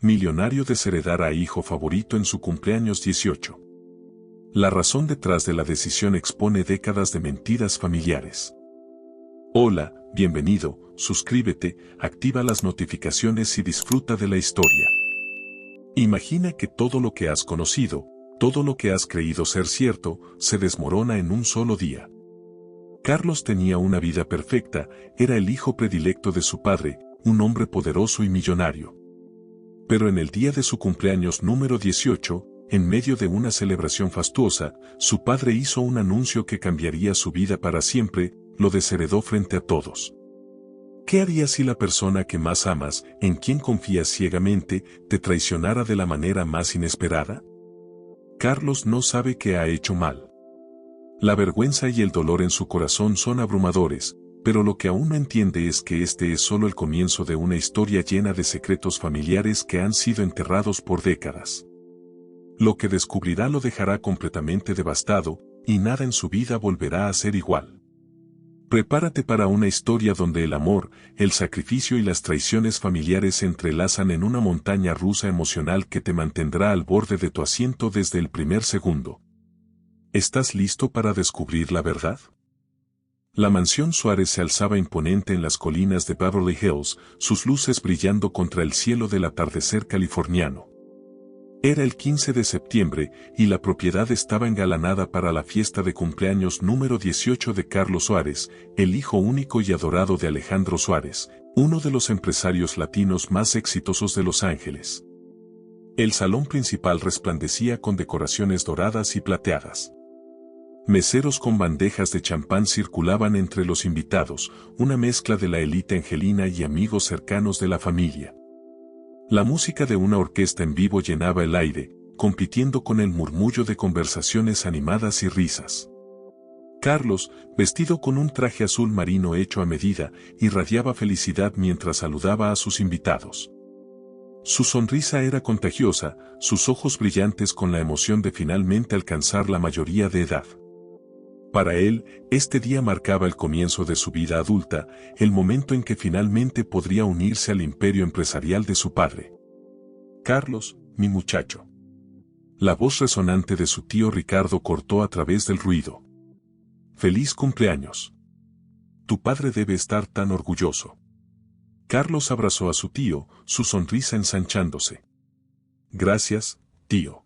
Millonario desheredar a hijo favorito en su cumpleaños 18. La razón detrás de la decisión expone décadas de mentiras familiares. Hola, bienvenido, suscríbete, activa las notificaciones y disfruta de la historia. Imagina que todo lo que has conocido, todo lo que has creído ser cierto, se desmorona en un solo día. Carlos tenía una vida perfecta, era el hijo predilecto de su padre, un hombre poderoso y millonario. Pero en el día de su cumpleaños número 18, en medio de una celebración fastuosa, su padre hizo un anuncio que cambiaría su vida para siempre, lo desheredó frente a todos. ¿Qué harías si la persona que más amas, en quien confías ciegamente, te traicionara de la manera más inesperada? Carlos no sabe que ha hecho mal. La vergüenza y el dolor en su corazón son abrumadores, pero lo que aún no entiende es que este es solo el comienzo de una historia llena de secretos familiares que han sido enterrados por décadas. Lo que descubrirá lo dejará completamente devastado, y nada en su vida volverá a ser igual. Prepárate para una historia donde el amor, el sacrificio y las traiciones familiares se entrelazan en una montaña rusa emocional que te mantendrá al borde de tu asiento desde el primer segundo. ¿Estás listo para descubrir la verdad? La mansión Suárez se alzaba imponente en las colinas de Beverly Hills, sus luces brillando contra el cielo del atardecer californiano. Era el 15 de septiembre, y la propiedad estaba engalanada para la fiesta de cumpleaños número 18 de Carlos Suárez, el hijo único y adorado de Alejandro Suárez, uno de los empresarios latinos más exitosos de Los Ángeles. El salón principal resplandecía con decoraciones doradas y plateadas. Meseros con bandejas de champán circulaban entre los invitados, una mezcla de la élite angelina y amigos cercanos de la familia. La música de una orquesta en vivo llenaba el aire, compitiendo con el murmullo de conversaciones animadas y risas. Carlos, vestido con un traje azul marino hecho a medida, irradiaba felicidad mientras saludaba a sus invitados. Su sonrisa era contagiosa, sus ojos brillantes con la emoción de finalmente alcanzar la mayoría de edad. Para él, este día marcaba el comienzo de su vida adulta, el momento en que finalmente podría unirse al imperio empresarial de su padre. Carlos, mi muchacho. La voz resonante de su tío Ricardo cortó a través del ruido. ¡Feliz cumpleaños! Tu padre debe estar tan orgulloso. Carlos abrazó a su tío, su sonrisa ensanchándose. Gracias, tío.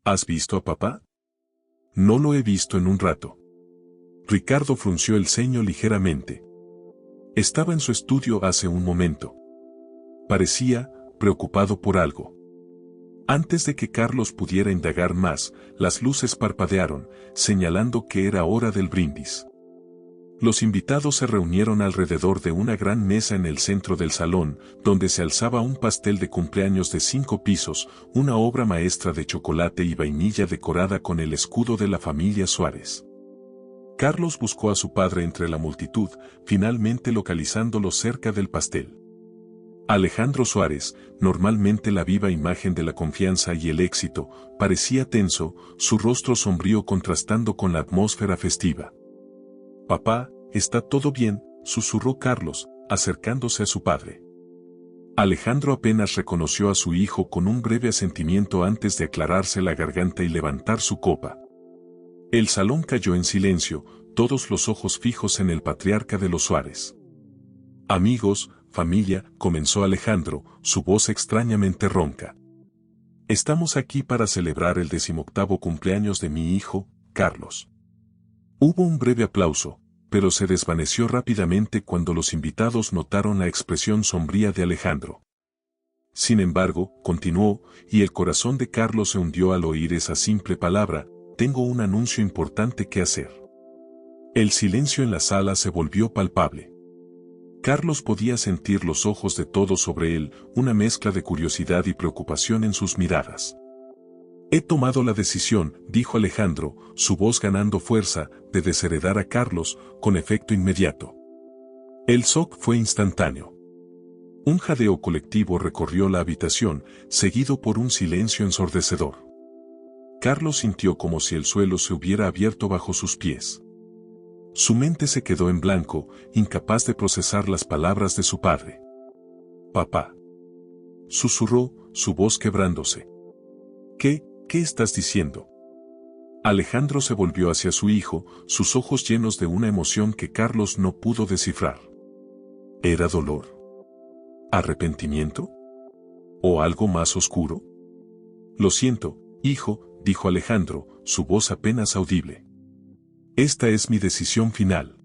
¿Has visto a papá? No lo he visto en un rato. Ricardo frunció el ceño ligeramente. Estaba en su estudio hace un momento. Parecía preocupado por algo. Antes de que Carlos pudiera indagar más, las luces parpadearon, señalando que era hora del brindis. Los invitados se reunieron alrededor de una gran mesa en el centro del salón, donde se alzaba un pastel de cumpleaños de 5 pisos, una obra maestra de chocolate y vainilla decorada con el escudo de la familia Suárez. Carlos buscó a su padre entre la multitud, finalmente localizándolo cerca del pastel. Alejandro Suárez, normalmente la viva imagen de la confianza y el éxito, parecía tenso, su rostro sombrío contrastando con la atmósfera festiva. «Papá, ¿está todo bien?», susurró Carlos, acercándose a su padre. Alejandro apenas reconoció a su hijo con un breve asentimiento antes de aclararse la garganta y levantar su copa. El salón cayó en silencio, todos los ojos fijos en el patriarca de los Suárez. «Amigos, familia», comenzó Alejandro, su voz extrañamente ronca. «Estamos aquí para celebrar el 18º cumpleaños de mi hijo, Carlos». Hubo un breve aplauso, pero se desvaneció rápidamente cuando los invitados notaron la expresión sombría de Alejandro. Sin embargo, continuó, y el corazón de Carlos se hundió al oír esa simple palabra: «Tengo un anuncio importante que hacer». El silencio en la sala se volvió palpable. Carlos podía sentir los ojos de todos sobre él, una mezcla de curiosidad y preocupación en sus miradas. «He tomado la decisión», dijo Alejandro, su voz ganando fuerza, «de desheredar a Carlos, con efecto inmediato». El shock fue instantáneo. Un jadeo colectivo recorrió la habitación, seguido por un silencio ensordecedor. Carlos sintió como si el suelo se hubiera abierto bajo sus pies. Su mente se quedó en blanco, incapaz de procesar las palabras de su padre. «Papá». susurró, su voz quebrándose. ¿Qué estás diciendo? Alejandro se volvió hacia su hijo, sus ojos llenos de una emoción que Carlos no pudo descifrar. ¿Era dolor? ¿Arrepentimiento? ¿O algo más oscuro? Lo siento, hijo, dijo Alejandro, su voz apenas audible. Esta es mi decisión final.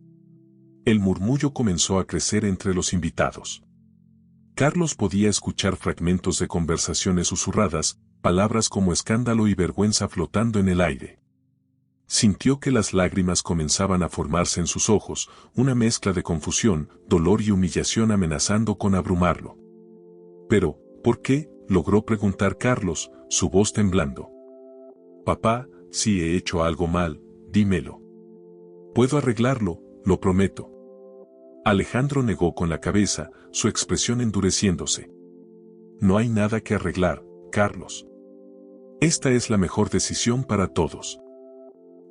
El murmullo comenzó a crecer entre los invitados. Carlos podía escuchar fragmentos de conversaciones susurradas, palabras como escándalo y vergüenza flotando en el aire. Sintió que las lágrimas comenzaban a formarse en sus ojos, una mezcla de confusión, dolor y humillación amenazando con abrumarlo. Pero, ¿por qué?, logró preguntar Carlos, su voz temblando. Papá, si he hecho algo mal, dímelo. Puedo arreglarlo, lo prometo. Alejandro negó con la cabeza, su expresión endureciéndose. No hay nada que arreglar, Carlos. Esta es la mejor decisión para todos.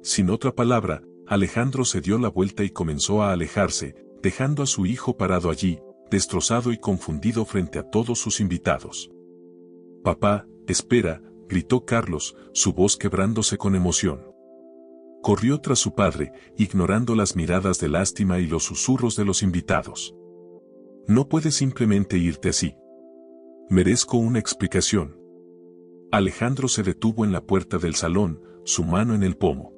Sin otra palabra, Alejandro se dio la vuelta y comenzó a alejarse, dejando a su hijo parado allí, destrozado y confundido frente a todos sus invitados. Papá, espera, gritó Carlos, su voz quebrándose con emoción. Corrió tras su padre, ignorando las miradas de lástima y los susurros de los invitados. No puedes simplemente irte así. Merezco una explicación. Alejandro se detuvo en la puerta del salón, su mano en el pomo.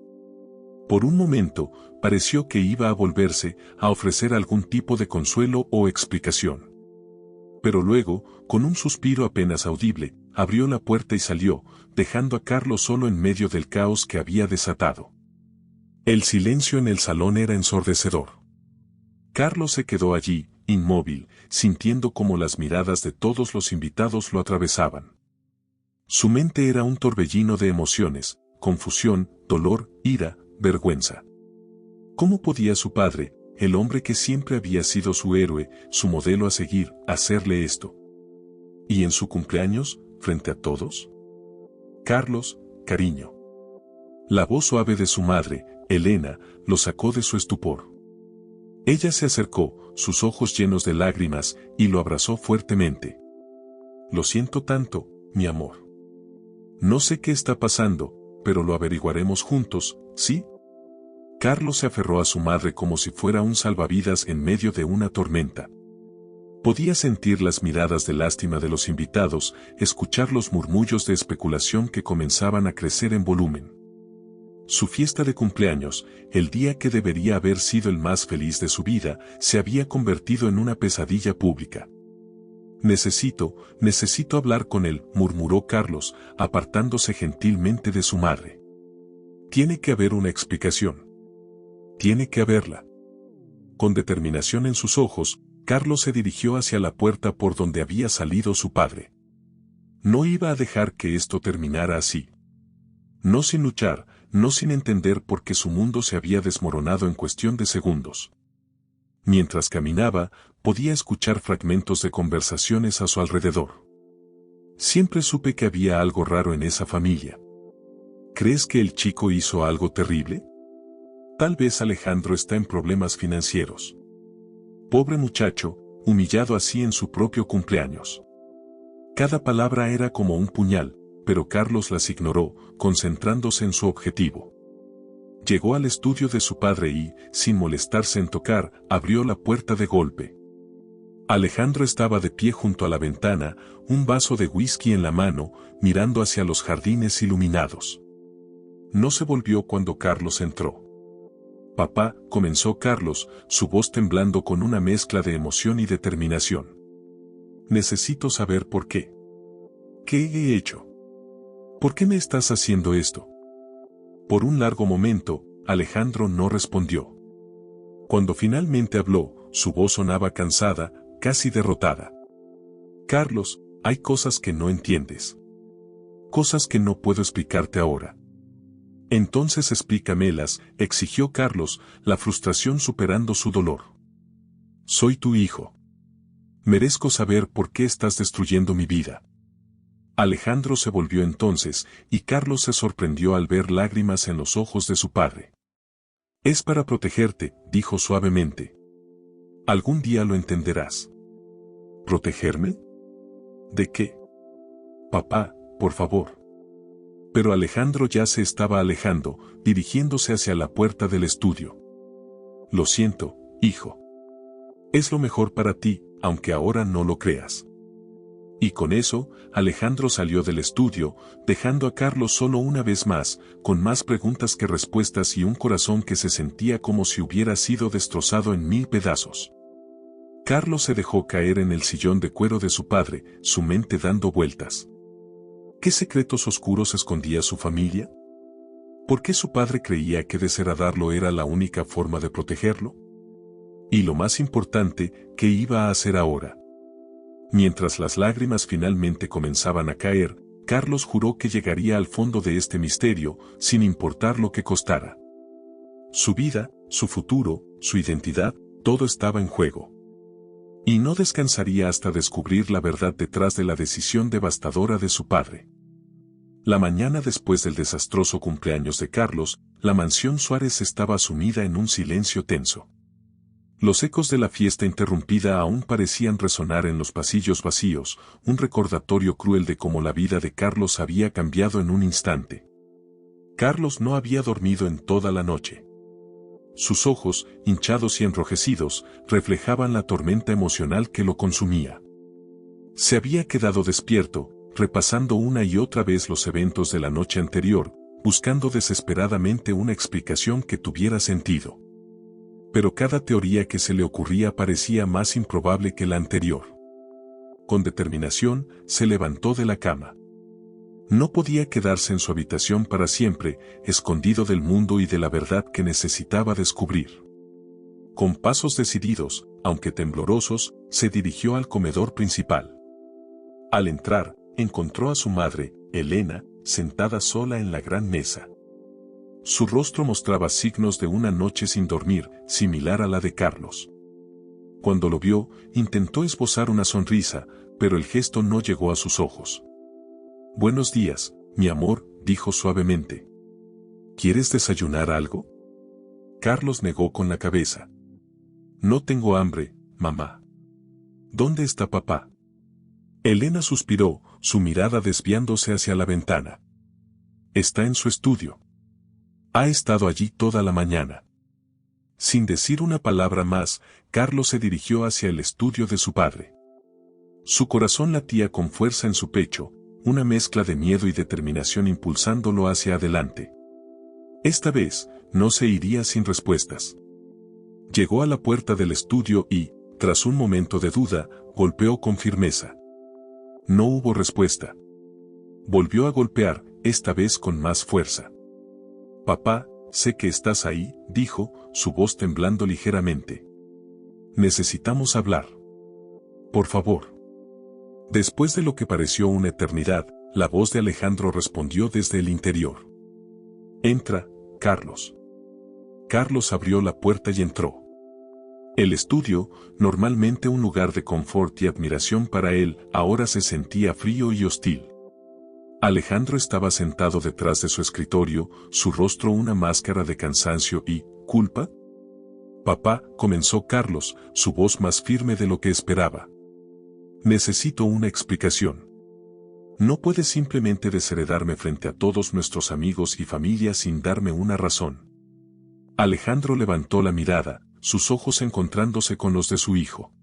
Por un momento, pareció que iba a volverse a ofrecer algún tipo de consuelo o explicación. Pero luego, con un suspiro apenas audible, abrió la puerta y salió, dejando a Carlos solo en medio del caos que había desatado. El silencio en el salón era ensordecedor. Carlos se quedó allí, inmóvil, sintiendo cómo las miradas de todos los invitados lo atravesaban. Su mente era un torbellino de emociones, confusión, dolor, ira, vergüenza. ¿Cómo podía su padre, el hombre que siempre había sido su héroe, su modelo a seguir, hacerle esto? ¿Y en su cumpleaños, frente a todos? Carlos, cariño. La voz suave de su madre, Elena, lo sacó de su estupor. Ella se acercó, sus ojos llenos de lágrimas, y lo abrazó fuertemente. Lo siento tanto, mi amor. No sé qué está pasando, pero lo averiguaremos juntos, ¿sí? Carlos se aferró a su madre como si fuera un salvavidas en medio de una tormenta. Podía sentir las miradas de lástima de los invitados, escuchar los murmullos de especulación que comenzaban a crecer en volumen. Su fiesta de cumpleaños, el día que debería haber sido el más feliz de su vida, se había convertido en una pesadilla pública. Necesito hablar con él, murmuró Carlos, apartándose gentilmente de su madre. Tiene que haber una explicación. Tiene que haberla. Con determinación en sus ojos, Carlos se dirigió hacia la puerta por donde había salido su padre. No iba a dejar que esto terminara así. No sin luchar, no sin entender por qué su mundo se había desmoronado en cuestión de segundos. Mientras caminaba, podía escuchar fragmentos de conversaciones a su alrededor. Siempre supe que había algo raro en esa familia. ¿Crees que el chico hizo algo terrible? Tal vez Alejandro está en problemas financieros. Pobre muchacho, humillado así en su propio cumpleaños. Cada palabra era como un puñal, pero Carlos las ignoró, concentrándose en su objetivo. Llegó al estudio de su padre y, sin molestarse en tocar, abrió la puerta de golpe. Alejandro estaba de pie junto a la ventana, un vaso de whisky en la mano, mirando hacia los jardines iluminados. No se volvió cuando Carlos entró. Papá, comenzó Carlos, su voz temblando con una mezcla de emoción y determinación. Necesito saber por qué. ¿Qué he hecho? ¿Por qué me estás haciendo esto? Por un largo momento, Alejandro no respondió. Cuando finalmente habló, su voz sonaba cansada, casi derrotada. Carlos, hay cosas que no entiendes. Cosas que no puedo explicarte ahora. Entonces explícamelas, exigió Carlos, la frustración superando su dolor. Soy tu hijo. Merezco saber por qué estás destruyendo mi vida. Alejandro se volvió entonces, y Carlos se sorprendió al ver lágrimas en los ojos de su padre. Es para protegerte, dijo suavemente. Algún día lo entenderás. ¿Protegerme? ¿De qué? Papá, por favor. Pero Alejandro ya se estaba alejando, dirigiéndose hacia la puerta del estudio. Lo siento, hijo. Es lo mejor para ti, aunque ahora no lo creas. Y con eso, Alejandro salió del estudio, dejando a Carlos solo una vez más, con más preguntas que respuestas y un corazón que se sentía como si hubiera sido destrozado en 1000 pedazos. Carlos se dejó caer en el sillón de cuero de su padre, su mente dando vueltas. ¿Qué secretos oscuros escondía su familia? ¿Por qué su padre creía que desheredarlo era la única forma de protegerlo? Y lo más importante, ¿qué iba a hacer ahora? Mientras las lágrimas finalmente comenzaban a caer, Carlos juró que llegaría al fondo de este misterio, sin importar lo que costara. Su vida, su futuro, su identidad, todo estaba en juego. Y no descansaría hasta descubrir la verdad detrás de la decisión devastadora de su padre. La mañana después del desastroso cumpleaños de Carlos, la mansión Suárez estaba sumida en un silencio tenso. Los ecos de la fiesta interrumpida aún parecían resonar en los pasillos vacíos, un recordatorio cruel de cómo la vida de Carlos había cambiado en un instante. Carlos no había dormido en toda la noche. Sus ojos, hinchados y enrojecidos, reflejaban la tormenta emocional que lo consumía. Se había quedado despierto, repasando una y otra vez los eventos de la noche anterior, buscando desesperadamente una explicación que tuviera sentido. Pero cada teoría que se le ocurría parecía más improbable que la anterior. Con determinación, se levantó de la cama. No podía quedarse en su habitación para siempre, escondido del mundo y de la verdad que necesitaba descubrir. Con pasos decididos, aunque temblorosos, se dirigió al comedor principal. Al entrar, encontró a su madre, Elena, sentada sola en la gran mesa. Su rostro mostraba signos de una noche sin dormir, similar a la de Carlos. Cuando lo vio, intentó esbozar una sonrisa, pero el gesto no llegó a sus ojos. «Buenos días, mi amor», dijo suavemente. «¿Quieres desayunar algo?» Carlos negó con la cabeza. «No tengo hambre, mamá». «¿Dónde está papá?» Elena suspiró, su mirada desviándose hacia la ventana. «Está en su estudio. Ha estado allí toda la mañana». Sin decir una palabra más, Carlos se dirigió hacia el estudio de su padre. Su corazón latía con fuerza en su pecho, una mezcla de miedo y determinación impulsándolo hacia adelante. Esta vez, no se iría sin respuestas. Llegó a la puerta del estudio y, tras un momento de duda, golpeó con firmeza. No hubo respuesta. Volvió a golpear, esta vez con más fuerza. «Papá, sé que estás ahí», dijo, su voz temblando ligeramente. «Necesitamos hablar. Por favor». Después de lo que pareció una eternidad, la voz de Alejandro respondió desde el interior. «Entra, Carlos». Carlos abrió la puerta y entró. El estudio, normalmente un lugar de confort y admiración para él, ahora se sentía frío y hostil. Alejandro estaba sentado detrás de su escritorio, su rostro una máscara de cansancio y culpa. «Papá», comenzó Carlos, su voz más firme de lo que esperaba. «Necesito una explicación. No puedes simplemente desheredarme frente a todos nuestros amigos y familia sin darme una razón». Alejandro levantó la mirada, sus ojos encontrándose con los de su hijo.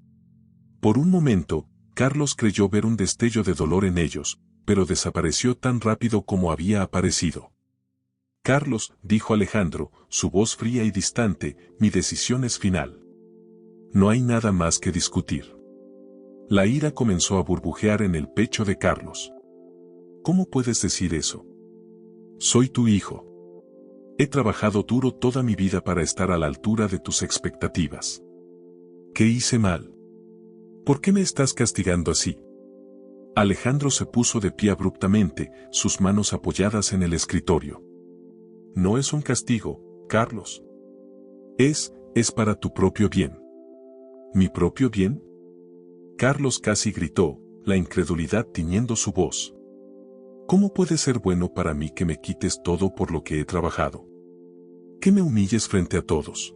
Por un momento, Carlos creyó ver un destello de dolor en ellos, pero desapareció tan rápido como había aparecido. «Carlos», dijo Alejandro, su voz fría y distante, «mi decisión es final. No hay nada más que discutir». La ira comenzó a burbujear en el pecho de Carlos. «¿Cómo puedes decir eso? Soy tu hijo. He trabajado duro toda mi vida para estar a la altura de tus expectativas. ¿Qué hice mal? ¿Por qué me estás castigando así?» Alejandro se puso de pie abruptamente, sus manos apoyadas en el escritorio. «No es un castigo, Carlos. Es para tu propio bien». «¿Mi propio bien?». Carlos casi gritó, la incredulidad tiñendo su voz. «¿Cómo puede ser bueno para mí que me quites todo por lo que he trabajado? Que me humilles frente a todos».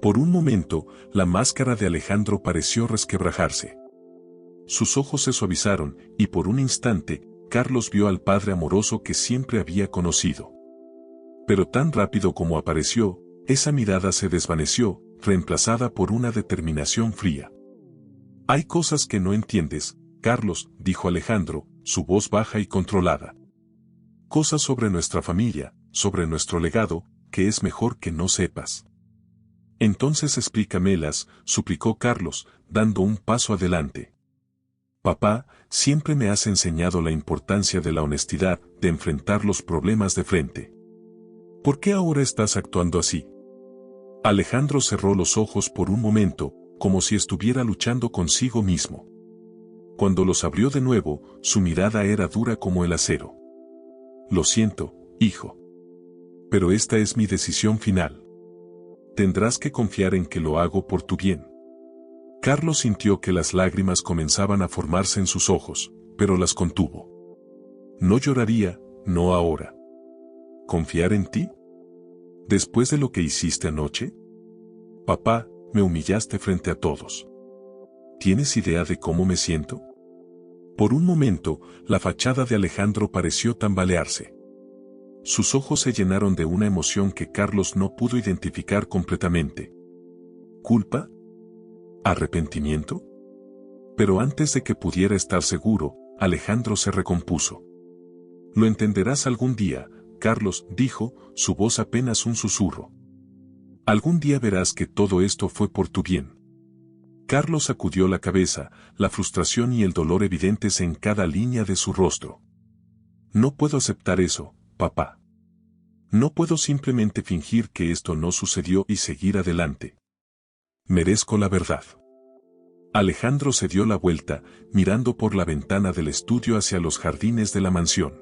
Por un momento, la máscara de Alejandro pareció resquebrajarse. Sus ojos se suavizaron, y por un instante, Carlos vio al padre amoroso que siempre había conocido. Pero tan rápido como apareció, esa mirada se desvaneció, reemplazada por una determinación fría. «Hay cosas que no entiendes, Carlos», dijo Alejandro, su voz baja y controlada. «Cosas sobre nuestra familia, sobre nuestro legado, que es mejor que no sepas». «Entonces explícamelas», suplicó Carlos, dando un paso adelante. «Papá, siempre me has enseñado la importancia de la honestidad, de enfrentar los problemas de frente. ¿Por qué ahora estás actuando así?». Alejandro cerró los ojos por un momento, como si estuviera luchando consigo mismo. Cuando los abrió de nuevo, su mirada era dura como el acero. «Lo siento, hijo. Pero esta es mi decisión final. Tendrás que confiar en que lo hago por tu bien». Carlos sintió que las lágrimas comenzaban a formarse en sus ojos, pero las contuvo. «No lloraría, no ahora». «¿Confiar en ti? ¿Después de lo que hiciste anoche? Papá, me humillaste frente a todos. ¿Tienes idea de cómo me siento?». Por un momento, la fachada de Alejandro pareció tambalearse. Sus ojos se llenaron de una emoción que Carlos no pudo identificar completamente. ¿Culpa? ¿Arrepentimiento? Pero antes de que pudiera estar seguro, Alejandro se recompuso. «Lo entenderás algún día», Carlos dijo, su voz apenas un susurro. «Algún día verás que todo esto fue por tu bien». Carlos sacudió la cabeza, la frustración y el dolor evidentes en cada línea de su rostro. «No puedo aceptar eso, papá. No puedo simplemente fingir que esto no sucedió y seguir adelante. Merezco la verdad». Alejandro se dio la vuelta, mirando por la ventana del estudio hacia los jardines de la mansión.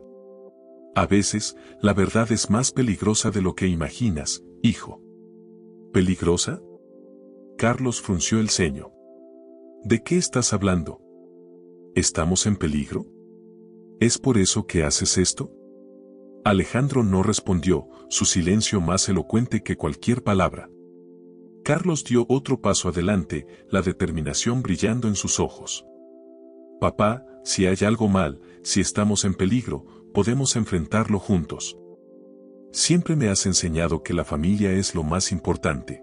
«A veces, la verdad es más peligrosa de lo que imaginas, hijo». «¿Peligrosa?». Carlos frunció el ceño. «¿De qué estás hablando? ¿Estamos en peligro? ¿Es por eso que haces esto?». Alejandro no respondió, su silencio más elocuente que cualquier palabra. Carlos dio otro paso adelante, la determinación brillando en sus ojos. «Papá, si hay algo mal, si estamos en peligro, podemos enfrentarlo juntos. Siempre me has enseñado que la familia es lo más importante.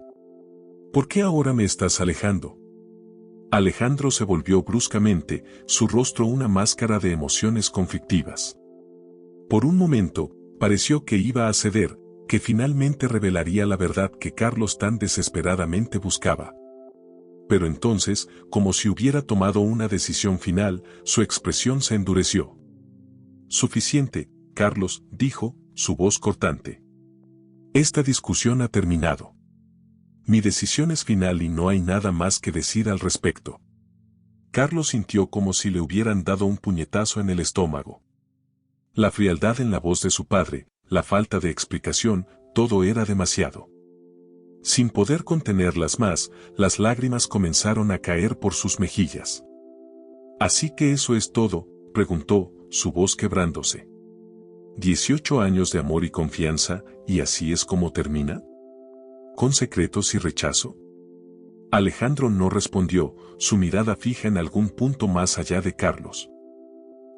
¿Por qué ahora me estás alejando?». Alejandro se volvió bruscamente, su rostro una máscara de emociones conflictivas. Por un momento, pareció que iba a ceder, que finalmente revelaría la verdad que Carlos tan desesperadamente buscaba. Pero entonces, como si hubiera tomado una decisión final, su expresión se endureció. «Suficiente, Carlos», dijo, su voz cortante. «Esta discusión ha terminado. Mi decisión es final y no hay nada más que decir al respecto». Carlos sintió como si le hubieran dado un puñetazo en el estómago. La frialdad en la voz de su padre, la falta de explicación, todo era demasiado. Sin poder contenerlas más, las lágrimas comenzaron a caer por sus mejillas. «¿Así que eso es todo?», preguntó, su voz quebrándose. «18 años de amor y confianza, ¿y así es como termina? ¿Con secretos y rechazo?». Alejandro no respondió, su mirada fija en algún punto más allá de Carlos.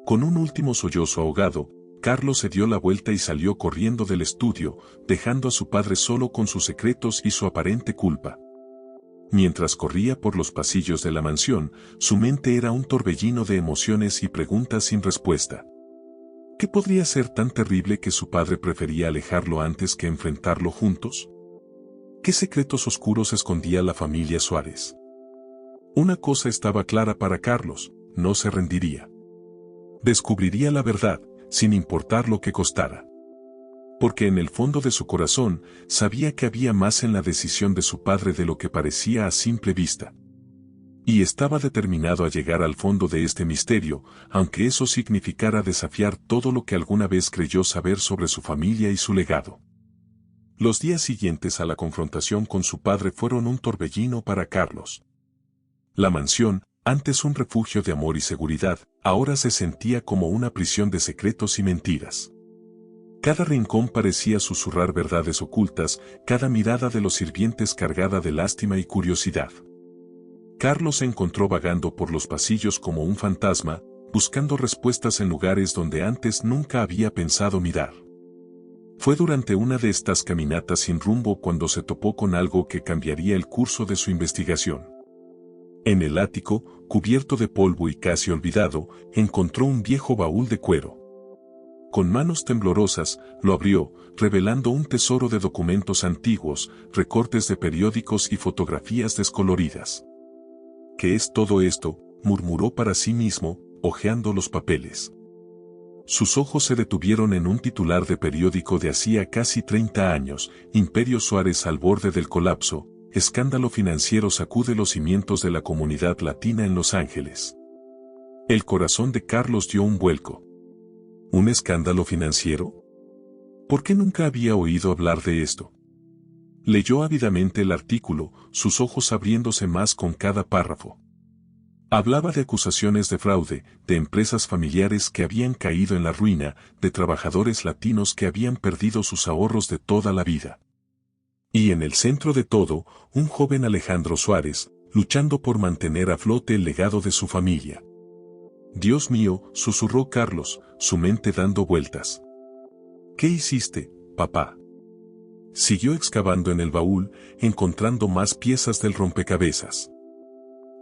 Con un último sollozo ahogado, Carlos se dio la vuelta y salió corriendo del estudio, dejando a su padre solo con sus secretos y su aparente culpa. Mientras corría por los pasillos de la mansión, su mente era un torbellino de emociones y preguntas sin respuesta. ¿Qué podría ser tan terrible que su padre prefería alejarlo antes que enfrentarlo juntos? ¿Qué secretos oscuros escondía la familia Suárez? Una cosa estaba clara para Carlos: no se rendiría. Descubriría la verdad, sin importar lo que costara. Porque en el fondo de su corazón, sabía que había más en la decisión de su padre de lo que parecía a simple vista. Y estaba determinado a llegar al fondo de este misterio, aunque eso significara desafiar todo lo que alguna vez creyó saber sobre su familia y su legado. Los días siguientes a la confrontación con su padre fueron un torbellino para Carlos. La mansión, antes un refugio de amor y seguridad, ahora se sentía como una prisión de secretos y mentiras. Cada rincón parecía susurrar verdades ocultas, cada mirada de los sirvientes cargada de lástima y curiosidad. Carlos se encontró vagando por los pasillos como un fantasma, buscando respuestas en lugares donde antes nunca había pensado mirar. Fue durante una de estas caminatas sin rumbo cuando se topó con algo que cambiaría el curso de su investigación. En el ático, cubierto de polvo y casi olvidado, encontró un viejo baúl de cuero. Con manos temblorosas, lo abrió, revelando un tesoro de documentos antiguos, recortes de periódicos y fotografías descoloridas. ¿Qué es todo esto?, murmuró para sí mismo, hojeando los papeles. Sus ojos se detuvieron en un titular de periódico de hacía casi 30 años, Imperio Suárez al borde del colapso, escándalo financiero sacude los cimientos de la comunidad latina en Los Ángeles. El corazón de Carlos dio un vuelco. ¿Un escándalo financiero? ¿Por qué nunca había oído hablar de esto? Leyó ávidamente el artículo, sus ojos abriéndose más con cada párrafo. Hablaba de acusaciones de fraude, de empresas familiares que habían caído en la ruina, de trabajadores latinos que habían perdido sus ahorros de toda la vida. Y en el centro de todo, un joven Alejandro Suárez, luchando por mantener a flote el legado de su familia. Dios mío, susurró Carlos, su mente dando vueltas. ¿Qué hiciste, papá? Siguió excavando en el baúl, encontrando más piezas del rompecabezas.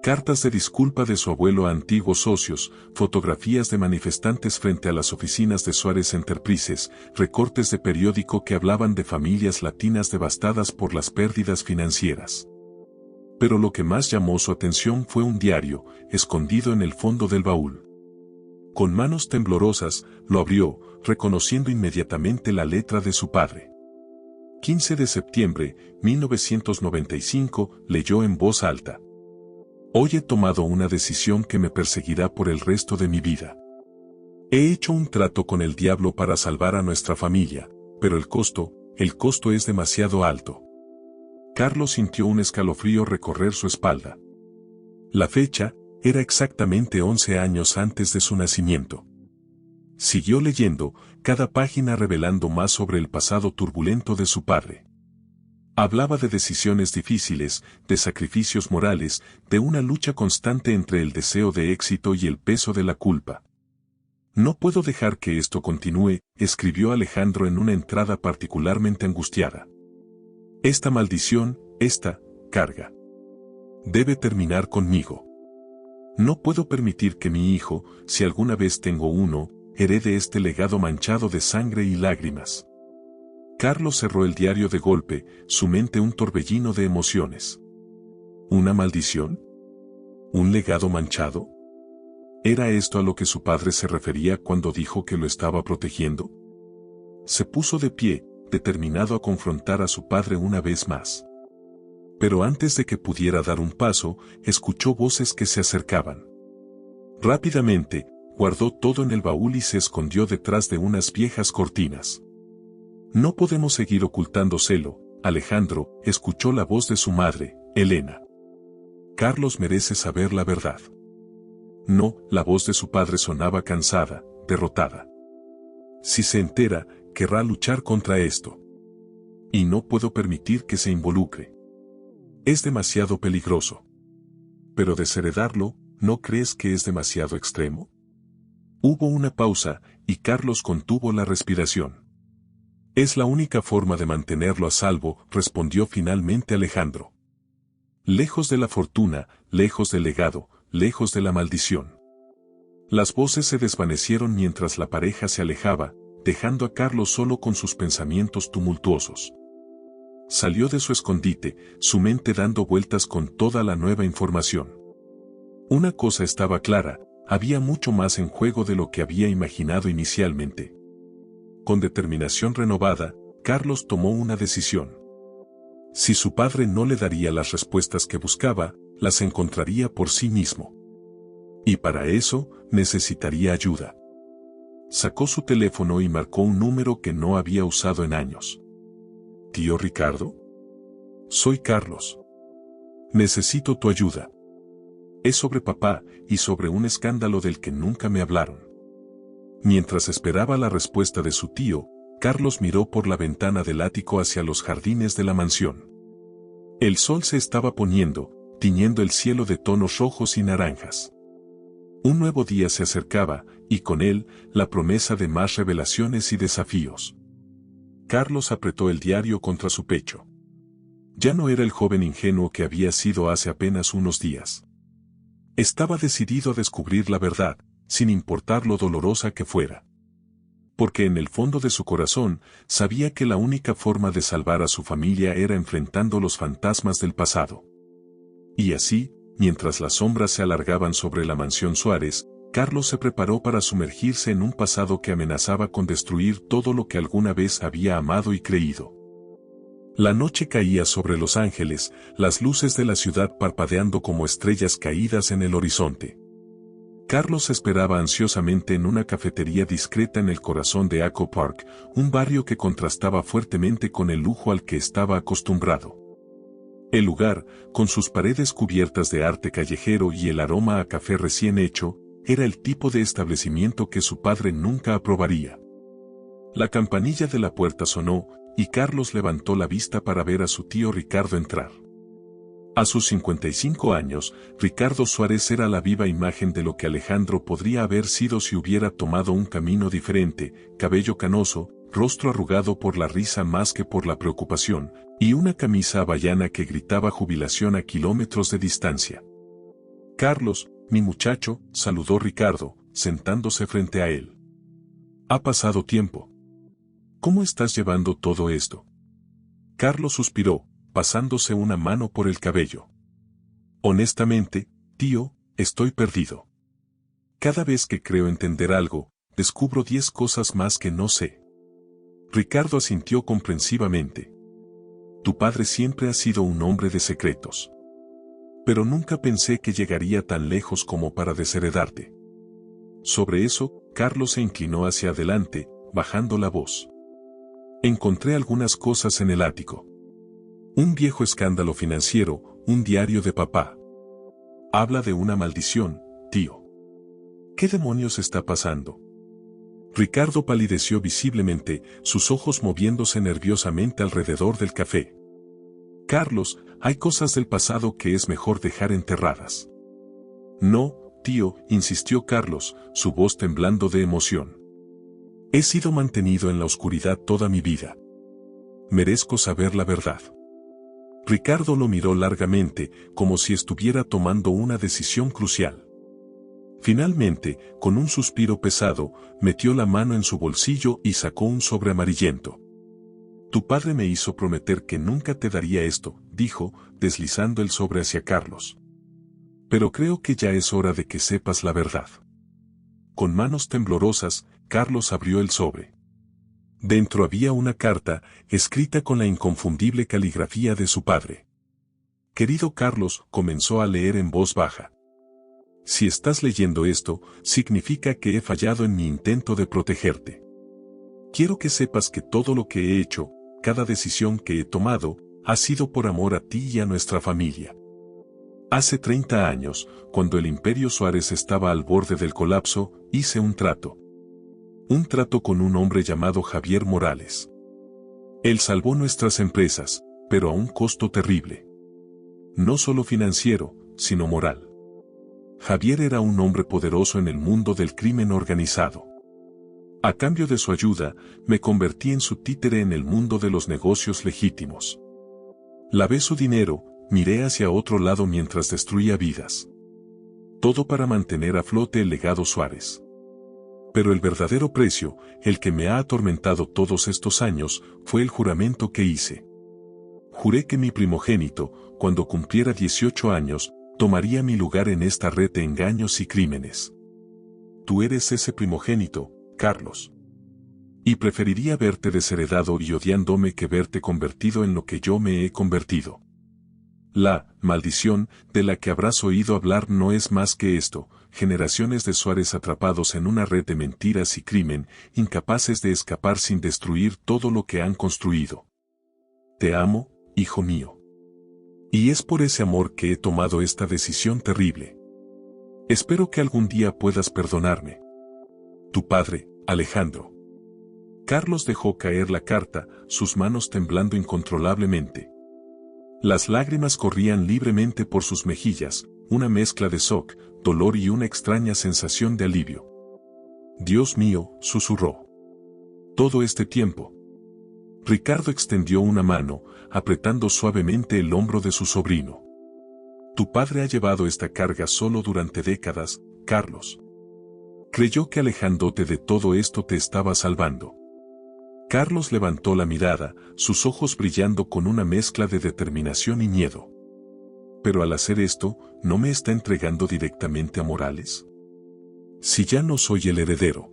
Cartas de disculpa de su abuelo a antiguos socios, fotografías de manifestantes frente a las oficinas de Suárez Enterprises, recortes de periódico que hablaban de familias latinas devastadas por las pérdidas financieras. Pero lo que más llamó su atención fue un diario, escondido en el fondo del baúl. Con manos temblorosas, lo abrió, reconociendo inmediatamente la letra de su padre. 15 de septiembre, 1995, leyó en voz alta. Hoy he tomado una decisión que me perseguirá por el resto de mi vida. He hecho un trato con el diablo para salvar a nuestra familia, pero el costo es demasiado alto. Carlos sintió un escalofrío recorrer su espalda. La fecha era exactamente 11 años antes de su nacimiento. Siguió leyendo, cada página revelando más sobre el pasado turbulento de su padre. Hablaba de decisiones difíciles, de sacrificios morales, de una lucha constante entre el deseo de éxito y el peso de la culpa. No puedo dejar que esto continúe, escribió Alejandro en una entrada particularmente angustiada. Esta maldición, esta carga, debe terminar conmigo. No puedo permitir que mi hijo, si alguna vez tengo uno, herede este legado manchado de sangre y lágrimas. Carlos cerró el diario de golpe, su mente un torbellino de emociones. ¿Una maldición? ¿Un legado manchado? ¿Era esto a lo que su padre se refería cuando dijo que lo estaba protegiendo? Se puso de pie, determinado a confrontar a su padre una vez más. Pero antes de que pudiera dar un paso, escuchó voces que se acercaban. Rápidamente, guardó todo en el baúl y se escondió detrás de unas viejas cortinas. No podemos seguir ocultándoselo, Alejandro, escuchó la voz de su madre, Elena. Carlos merece saber la verdad. No, la voz de su padre sonaba cansada, derrotada. Si se entera, querrá luchar contra esto. Y no puedo permitir que se involucre. Es demasiado peligroso. Pero desheredarlo, ¿no crees que es demasiado extremo? Hubo una pausa, y Carlos contuvo la respiración. Es la única forma de mantenerlo a salvo, respondió finalmente Alejandro. Lejos de la fortuna, lejos del legado, lejos de la maldición. Las voces se desvanecieron mientras la pareja se alejaba, dejando a Carlos solo con sus pensamientos tumultuosos. Salió de su escondite, su mente dando vueltas con toda la nueva información. Una cosa estaba clara, había mucho más en juego de lo que había imaginado inicialmente. Con determinación renovada, Carlos tomó una decisión. Si su padre no le daría las respuestas que buscaba, las encontraría por sí mismo. Y para eso, necesitaría ayuda. Sacó su teléfono y marcó un número que no había usado en años. ¿Tío Ricardo? Soy Carlos. Necesito tu ayuda. Es sobre papá, y sobre un escándalo del que nunca me hablaron. Mientras esperaba la respuesta de su tío, Carlos miró por la ventana del ático hacia los jardines de la mansión. El sol se estaba poniendo, tiñendo el cielo de tonos rojos y naranjas. Un nuevo día se acercaba, y con él, la promesa de más revelaciones y desafíos. Carlos apretó el diario contra su pecho. Ya no era el joven ingenuo que había sido hace apenas unos días. Estaba decidido a descubrir la verdad, sin importar lo dolorosa que fuera. Porque en el fondo de su corazón, sabía que la única forma de salvar a su familia era enfrentando los fantasmas del pasado. Y así, mientras las sombras se alargaban sobre la mansión Suárez, Carlos se preparó para sumergirse en un pasado que amenazaba con destruir todo lo que alguna vez había amado y creído. La noche caía sobre Los Ángeles, las luces de la ciudad parpadeando como estrellas caídas en el horizonte. Carlos esperaba ansiosamente en una cafetería discreta en el corazón de Echo Park, un barrio que contrastaba fuertemente con el lujo al que estaba acostumbrado. El lugar, con sus paredes cubiertas de arte callejero y el aroma a café recién hecho, era el tipo de establecimiento que su padre nunca aprobaría. La campanilla de la puerta sonó, y Carlos levantó la vista para ver a su tío Ricardo entrar. A sus 55 años, Ricardo Suárez era la viva imagen de lo que Alejandro podría haber sido si hubiera tomado un camino diferente: cabello canoso, rostro arrugado por la risa más que por la preocupación, y una camisa havaiana que gritaba jubilación a kilómetros de distancia. «Carlos, mi muchacho», saludó Ricardo, sentándose frente a él. «Ha pasado tiempo. ¿Cómo estás llevando todo esto?». Carlos suspiró, pasándose una mano por el cabello. «Honestamente, tío, estoy perdido. Cada vez que creo entender algo, descubro 10 cosas más que no sé». Ricardo asintió comprensivamente. «Tu padre siempre ha sido un hombre de secretos. Pero nunca pensé que llegaría tan lejos como para desheredarte». Sobre eso, Carlos se inclinó hacia adelante, bajando la voz. «Encontré algunas cosas en el ático. Un viejo escándalo financiero, un diario de papá. Habla de una maldición, tío. ¿Qué demonios está pasando?». Ricardo palideció visiblemente, sus ojos moviéndose nerviosamente alrededor del café. «Carlos, hay cosas del pasado que es mejor dejar enterradas». «No, tío», insistió Carlos, su voz temblando de emoción. «He sido mantenido en la oscuridad toda mi vida. Merezco saber la verdad». Ricardo lo miró largamente, como si estuviera tomando una decisión crucial. Finalmente, con un suspiro pesado, metió la mano en su bolsillo y sacó un sobre amarillento. «Tu padre me hizo prometer que nunca te daría esto», dijo, deslizando el sobre hacia Carlos. «Pero creo que ya es hora de que sepas la verdad». Con manos temblorosas, Carlos abrió el sobre. Dentro había una carta, escrita con la inconfundible caligrafía de su padre. «Querido Carlos», comenzó a leer en voz baja. «Si estás leyendo esto, significa que he fallado en mi intento de protegerte. Quiero que sepas que todo lo que he hecho, cada decisión que he tomado, ha sido por amor a ti y a nuestra familia. Hace 30 años, cuando el Imperio Suárez estaba al borde del colapso, hice un trato. Un trato con un hombre llamado Javier Morales. Él salvó nuestras empresas, pero a un costo terrible. No solo financiero, sino moral. Javier era un hombre poderoso en el mundo del crimen organizado. A cambio de su ayuda, me convertí en su títere en el mundo de los negocios legítimos. Lavé su dinero, miré hacia otro lado mientras destruía vidas. Todo para mantener a flote el legado Suárez. Pero el verdadero precio, el que me ha atormentado todos estos años, fue el juramento que hice. Juré que mi primogénito, cuando cumpliera 18 años, tomaría mi lugar en esta red de engaños y crímenes. Tú eres ese primogénito, Carlos. Y preferiría verte desheredado y odiándome que verte convertido en lo que yo me he convertido. La maldición de la que habrás oído hablar no es más que esto: generaciones de Suárez atrapados en una red de mentiras y crimen, incapaces de escapar sin destruir todo lo que han construido. Te amo, hijo mío. Y es por ese amor que he tomado esta decisión terrible. Espero que algún día puedas perdonarme. Tu padre, Alejandro». Carlos dejó caer la carta, sus manos temblando incontrolablemente. Las lágrimas corrían libremente por sus mejillas, una mezcla de shock, dolor y una extraña sensación de alivio. «Dios mío», susurró. «Todo este tiempo». Ricardo extendió una mano, apretando suavemente el hombro de su sobrino. «Tu padre ha llevado esta carga solo durante décadas, Carlos. Creyó que alejándote de todo esto te estaba salvando». Carlos levantó la mirada, sus ojos brillando con una mezcla de determinación y miedo. «Pero al hacer esto, ¿no me está entregando directamente a Morales? Si ya no soy el heredero».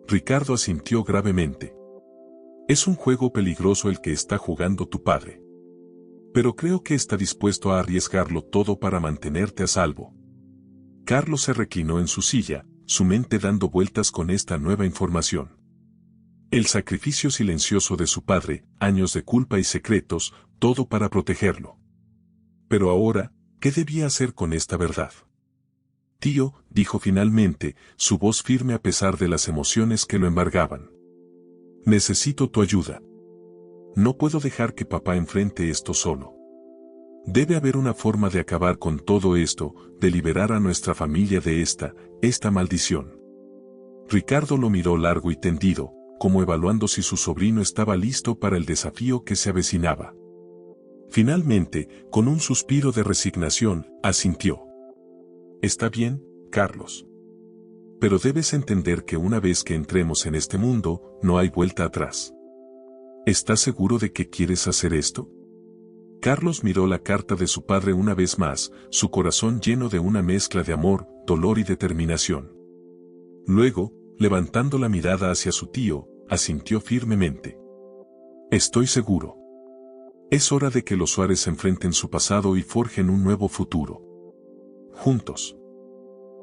Ricardo asintió gravemente. «Es un juego peligroso el que está jugando tu padre. Pero creo que está dispuesto a arriesgarlo todo para mantenerte a salvo». Carlos se reclinó en su silla, su mente dando vueltas con esta nueva información. El sacrificio silencioso de su padre, años de culpa y secretos, todo para protegerlo. Pero ahora, ¿qué debía hacer con esta verdad? «Tío», dijo finalmente, su voz firme a pesar de las emociones que lo embargaban. «Necesito tu ayuda. No puedo dejar que papá enfrente esto solo. Debe haber una forma de acabar con todo esto, de liberar a nuestra familia de esta maldición». Ricardo lo miró largo y tendido, como evaluando si su sobrino estaba listo para el desafío que se avecinaba. Finalmente, con un suspiro de resignación, asintió. «Está bien, Carlos. Pero debes entender que una vez que entremos en este mundo, no hay vuelta atrás. ¿Estás seguro de que quieres hacer esto?». Carlos miró la carta de su padre una vez más, su corazón lleno de una mezcla de amor, dolor y determinación. Luego, levantando la mirada hacia su tío, asintió firmemente. «Estoy seguro. Es hora de que los Suárez enfrenten su pasado y forjen un nuevo futuro. Juntos».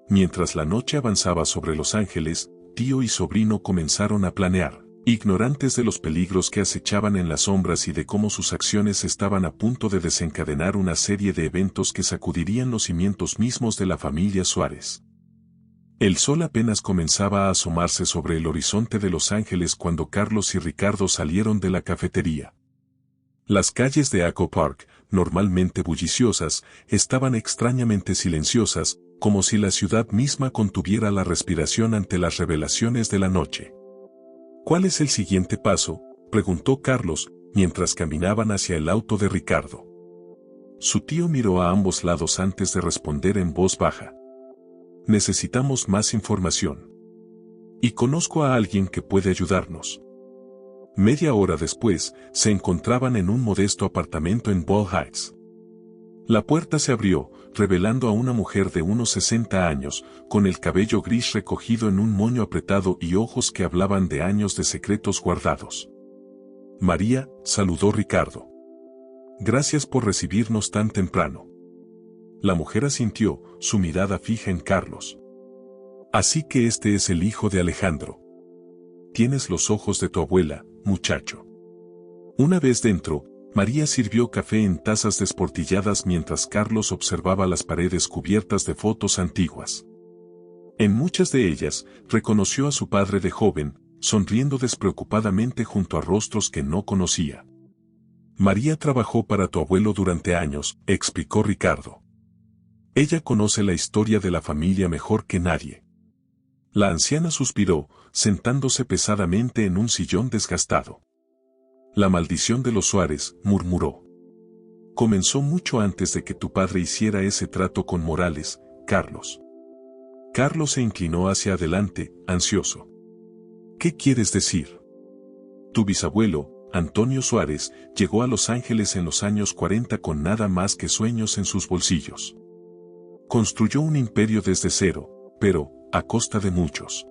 Mientras la noche avanzaba sobre Los Ángeles, tío y sobrino comenzaron a planear, ignorantes de los peligros que acechaban en las sombras y de cómo sus acciones estaban a punto de desencadenar una serie de eventos que sacudirían los cimientos mismos de la familia Suárez. El sol apenas comenzaba a asomarse sobre el horizonte de Los Ángeles cuando Carlos y Ricardo salieron de la cafetería. Las calles de Echo Park, normalmente bulliciosas, estaban extrañamente silenciosas, como si la ciudad misma contuviera la respiración ante las revelaciones de la noche. «¿Cuál es el siguiente paso?», preguntó Carlos, mientras caminaban hacia el auto de Ricardo. Su tío miró a ambos lados antes de responder en voz baja. «Necesitamos más información. Y conozco a alguien que puede ayudarnos». Media hora después, se encontraban en un modesto apartamento en Ball Heights. La puerta se abrió, revelando a una mujer de unos 60 años, con el cabello gris recogido en un moño apretado y ojos que hablaban de años de secretos guardados. «María», saludó Ricardo. «Gracias por recibirnos tan temprano». La mujer asintió, su mirada fija en Carlos. «Así que este es el hijo de Alejandro. Tienes los ojos de tu abuela, muchacho». Una vez dentro, María sirvió café en tazas desportilladas mientras Carlos observaba las paredes cubiertas de fotos antiguas. En muchas de ellas, reconoció a su padre de joven, sonriendo despreocupadamente junto a rostros que no conocía. «María trabajó para tu abuelo durante años», explicó Ricardo. «Ella conoce la historia de la familia mejor que nadie». La anciana suspiró, sentándose pesadamente en un sillón desgastado. «La maldición de los Suárez», murmuró. «Comenzó mucho antes de que tu padre hiciera ese trato con Morales, Carlos». Carlos se inclinó hacia adelante, ansioso. «¿Qué quieres decir?». «Tu bisabuelo, Antonio Suárez, llegó a Los Ángeles en los años 40 con nada más que sueños en sus bolsillos. Construyó un imperio desde cero, pero, a costa de muchos».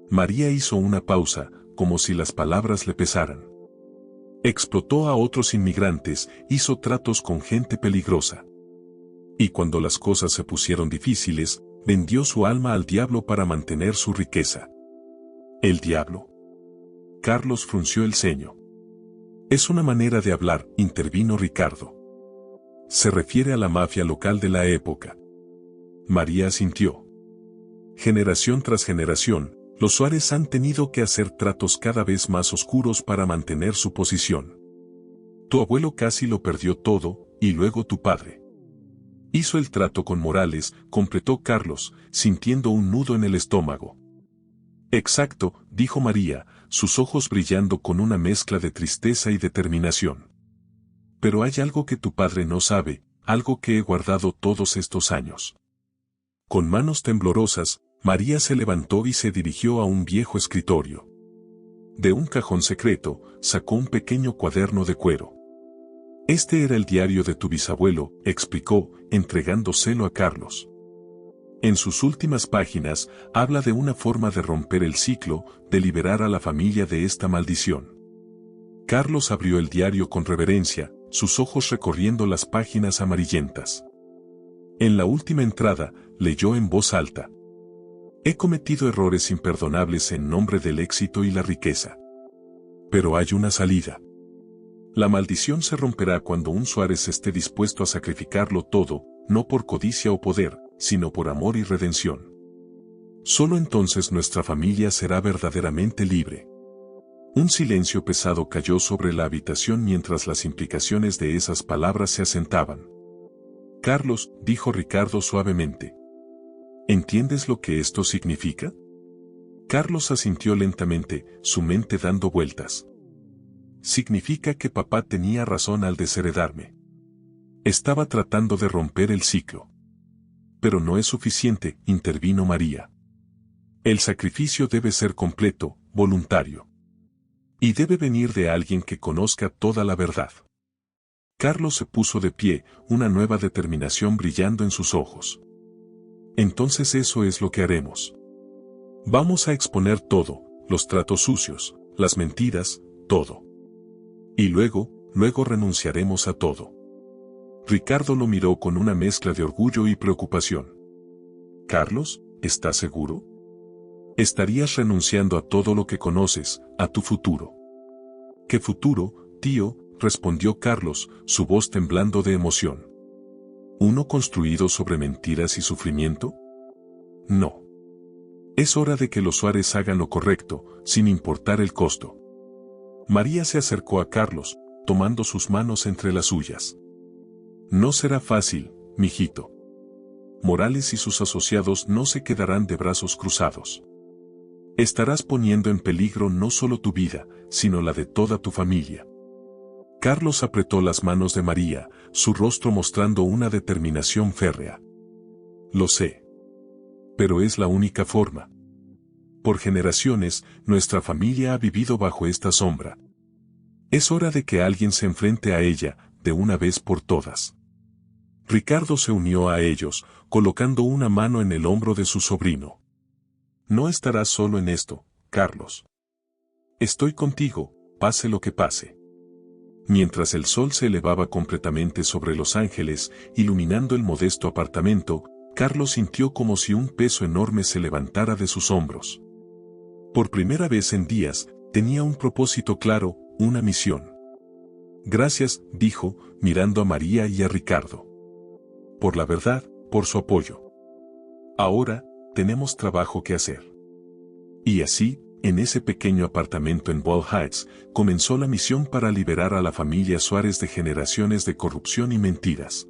María hizo una pausa, como si las palabras le pesaran. «Explotó a otros inmigrantes, hizo tratos con gente peligrosa. Y cuando las cosas se pusieron difíciles, vendió su alma al diablo para mantener su riqueza». «¿El diablo?». Carlos frunció el ceño. «Es una manera de hablar», intervino Ricardo. «Se refiere a la mafia local de la época». María asintió. «Generación tras generación, los Suárez han tenido que hacer tratos cada vez más oscuros para mantener su posición. Tu abuelo casi lo perdió todo, y luego tu padre. Hizo el trato con Morales, completó Carlos, sintiendo un nudo en el estómago. Exacto, dijo María, sus ojos brillando con una mezcla de tristeza y determinación. Pero hay algo que tu padre no sabe, algo que he guardado todos estos años. Con manos temblorosas, María se levantó y se dirigió a un viejo escritorio. De un cajón secreto, sacó un pequeño cuaderno de cuero. Este era el diario de tu bisabuelo, explicó, entregándoselo a Carlos. En sus últimas páginas, habla de una forma de romper el ciclo, de liberar a la familia de esta maldición. Carlos abrió el diario con reverencia, sus ojos recorriendo las páginas amarillentas. En la última entrada, leyó en voz alta. He cometido errores imperdonables en nombre del éxito y la riqueza. Pero hay una salida. La maldición se romperá cuando un Suárez esté dispuesto a sacrificarlo todo, no por codicia o poder, sino por amor y redención. Solo entonces nuestra familia será verdaderamente libre. Un silencio pesado cayó sobre la habitación mientras las implicaciones de esas palabras se asentaban. Carlos, dijo Ricardo suavemente. ¿Entiendes lo que esto significa? Carlos asintió lentamente, su mente dando vueltas. Significa que papá tenía razón al desheredarme. Estaba tratando de romper el ciclo. Pero no es suficiente, intervino María. El sacrificio debe ser completo, voluntario. Y debe venir de alguien que conozca toda la verdad. Carlos se puso de pie, una nueva determinación brillando en sus ojos. Entonces eso es lo que haremos. Vamos a exponer todo, los tratos sucios, las mentiras, todo. Y luego renunciaremos a todo. Ricardo lo miró con una mezcla de orgullo y preocupación. Carlos, ¿estás seguro? Estarías renunciando a todo lo que conoces, a tu futuro. ¿Qué futuro, tío?, respondió Carlos, su voz temblando de emoción. ¿Uno construido sobre mentiras y sufrimiento? No. Es hora de que los Suárez hagan lo correcto, sin importar el costo. María se acercó a Carlos, tomando sus manos entre las suyas. No será fácil, mijito. Morales y sus asociados no se quedarán de brazos cruzados. Estarás poniendo en peligro no solo tu vida, sino la de toda tu familia. Carlos apretó las manos de María, su rostro mostrando una determinación férrea. Lo sé. Pero es la única forma. Por generaciones, nuestra familia ha vivido bajo esta sombra. Es hora de que alguien se enfrente a ella, de una vez por todas. Ricardo se unió a ellos, colocando una mano en el hombro de su sobrino. No estarás solo en esto, Carlos. Estoy contigo, pase lo que pase. Mientras el sol se elevaba completamente sobre Los Ángeles, iluminando el modesto apartamento, Carlos sintió como si un peso enorme se levantara de sus hombros. Por primera vez en días, tenía un propósito claro, una misión. Gracias, dijo, mirando a María y a Ricardo. Por la verdad, por su apoyo. Ahora, tenemos trabajo que hacer. Y así, en ese pequeño apartamento en Wall Heights, comenzó la misión para liberar a la familia Suárez de generaciones de corrupción y mentiras.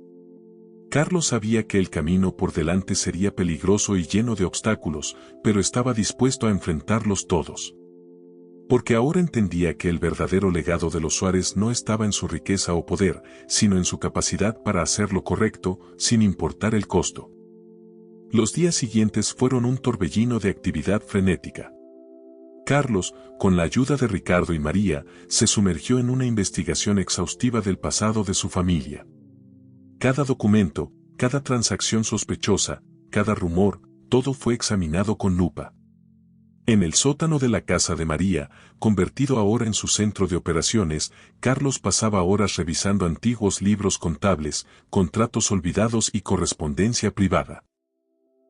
Carlos sabía que el camino por delante sería peligroso y lleno de obstáculos, pero estaba dispuesto a enfrentarlos todos. Porque ahora entendía que el verdadero legado de los Suárez no estaba en su riqueza o poder, sino en su capacidad para hacer lo correcto, sin importar el costo. Los días siguientes fueron un torbellino de actividad frenética. Carlos, con la ayuda de Ricardo y María, se sumergió en una investigación exhaustiva del pasado de su familia. Cada documento, cada transacción sospechosa, cada rumor, todo fue examinado con lupa. En el sótano de la casa de María, convertido ahora en su centro de operaciones, Carlos pasaba horas revisando antiguos libros contables, contratos olvidados y correspondencia privada.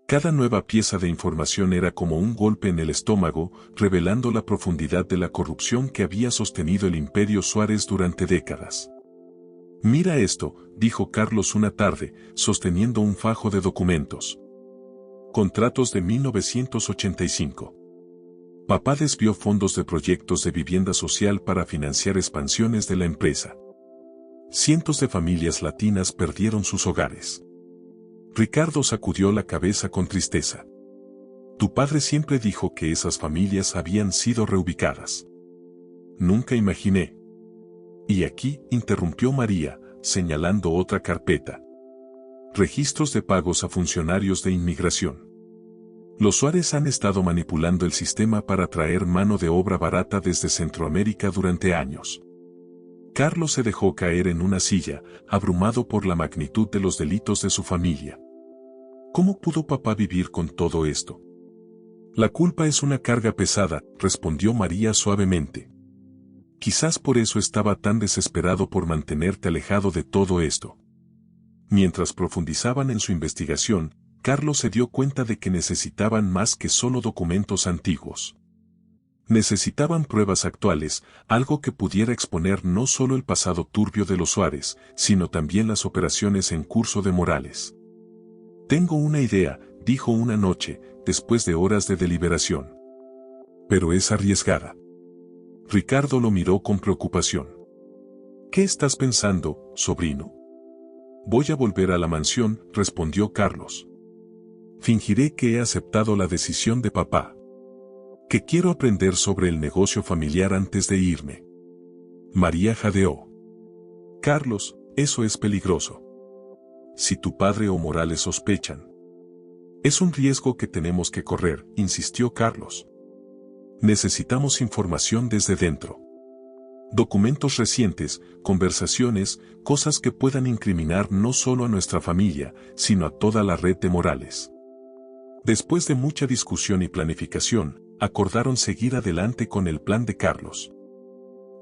Cada nueva pieza de información era como un golpe en el estómago, revelando la profundidad de la corrupción que había sostenido el imperio Suárez durante décadas. Mira esto, dijo Carlos una tarde, sosteniendo un fajo de documentos. Contratos de 1985. Papá desvió fondos de proyectos de vivienda social para financiar expansiones de la empresa. Cientos de familias latinas perdieron sus hogares. Ricardo sacudió la cabeza con tristeza. Tu padre siempre dijo que esas familias habían sido reubicadas. Nunca imaginé. Y aquí interrumpió María, señalando otra carpeta. Registros de pagos a funcionarios de inmigración. Los Suárez han estado manipulando el sistema para traer mano de obra barata desde Centroamérica durante años. Carlos se dejó caer en una silla, abrumado por la magnitud de los delitos de su familia. ¿Cómo pudo papá vivir con todo esto? La culpa es una carga pesada, respondió María suavemente. Quizás por eso estaba tan desesperado por mantenerte alejado de todo esto. Mientras profundizaban en su investigación, Carlos se dio cuenta de que necesitaban más que solo documentos antiguos. Necesitaban pruebas actuales, algo que pudiera exponer no solo el pasado turbio de los Suárez, sino también las operaciones en curso de Morales. Tengo una idea, dijo una noche, después de horas de deliberación. Pero es arriesgada. Ricardo lo miró con preocupación. ¿Qué estás pensando, sobrino? Voy a volver a la mansión, respondió Carlos. Fingiré que he aceptado la decisión de papá. Que quiero aprender sobre el negocio familiar antes de irme. María jadeó. Carlos, eso es peligroso. Si tu padre o Morales sospechan. Es un riesgo que tenemos que correr, insistió Carlos. Necesitamos información desde dentro. Documentos recientes, conversaciones, cosas que puedan incriminar no solo a nuestra familia, sino a toda la red de Morales. Después de mucha discusión y planificación, acordaron seguir adelante con el plan de Carlos.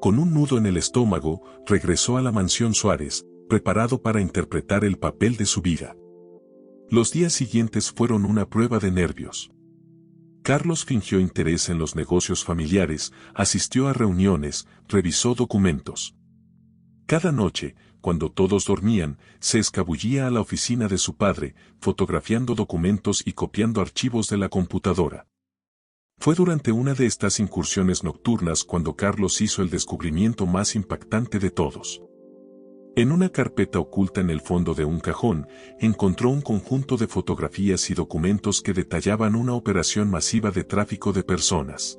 Con un nudo en el estómago, regresó a la mansión Suárez, preparado para interpretar el papel de su vida. Los días siguientes fueron una prueba de nervios. Carlos fingió interés en los negocios familiares, asistió a reuniones, revisó documentos. Cada noche, cuando todos dormían, se escabullía a la oficina de su padre, fotografiando documentos y copiando archivos de la computadora. Fue durante una de estas incursiones nocturnas cuando Carlos hizo el descubrimiento más impactante de todos. En una carpeta oculta en el fondo de un cajón, encontró un conjunto de fotografías y documentos que detallaban una operación masiva de tráfico de personas.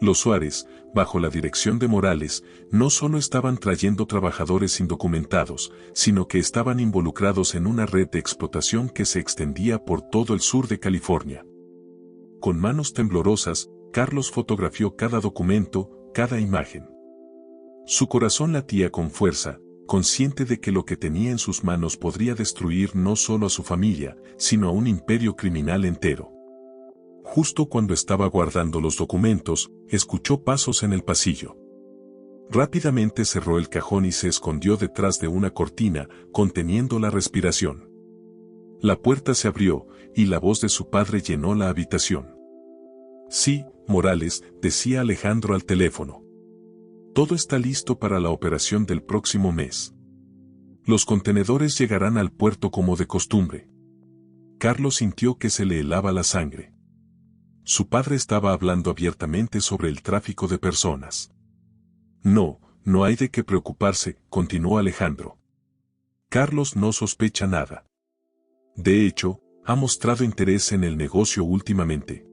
Los Suárez, bajo la dirección de Morales, no solo estaban trayendo trabajadores indocumentados, sino que estaban involucrados en una red de explotación que se extendía por todo el sur de California. Con manos temblorosas, Carlos fotografió cada documento, cada imagen. Su corazón latía con fuerza, consciente de que lo que tenía en sus manos podría destruir no solo a su familia, sino a un imperio criminal entero. Justo cuando estaba guardando los documentos, escuchó pasos en el pasillo. Rápidamente cerró el cajón y se escondió detrás de una cortina, conteniendo la respiración. La puerta se abrió, y la voz de su padre llenó la habitación. Sí, Morales, decía Alejandro al teléfono. Todo está listo para la operación del próximo mes. Los contenedores llegarán al puerto como de costumbre. Carlos sintió que se le helaba la sangre. Su padre estaba hablando abiertamente sobre el tráfico de personas. No hay de qué preocuparse, continuó Alejandro. Carlos no sospecha nada. De hecho, ha mostrado interés en el negocio últimamente.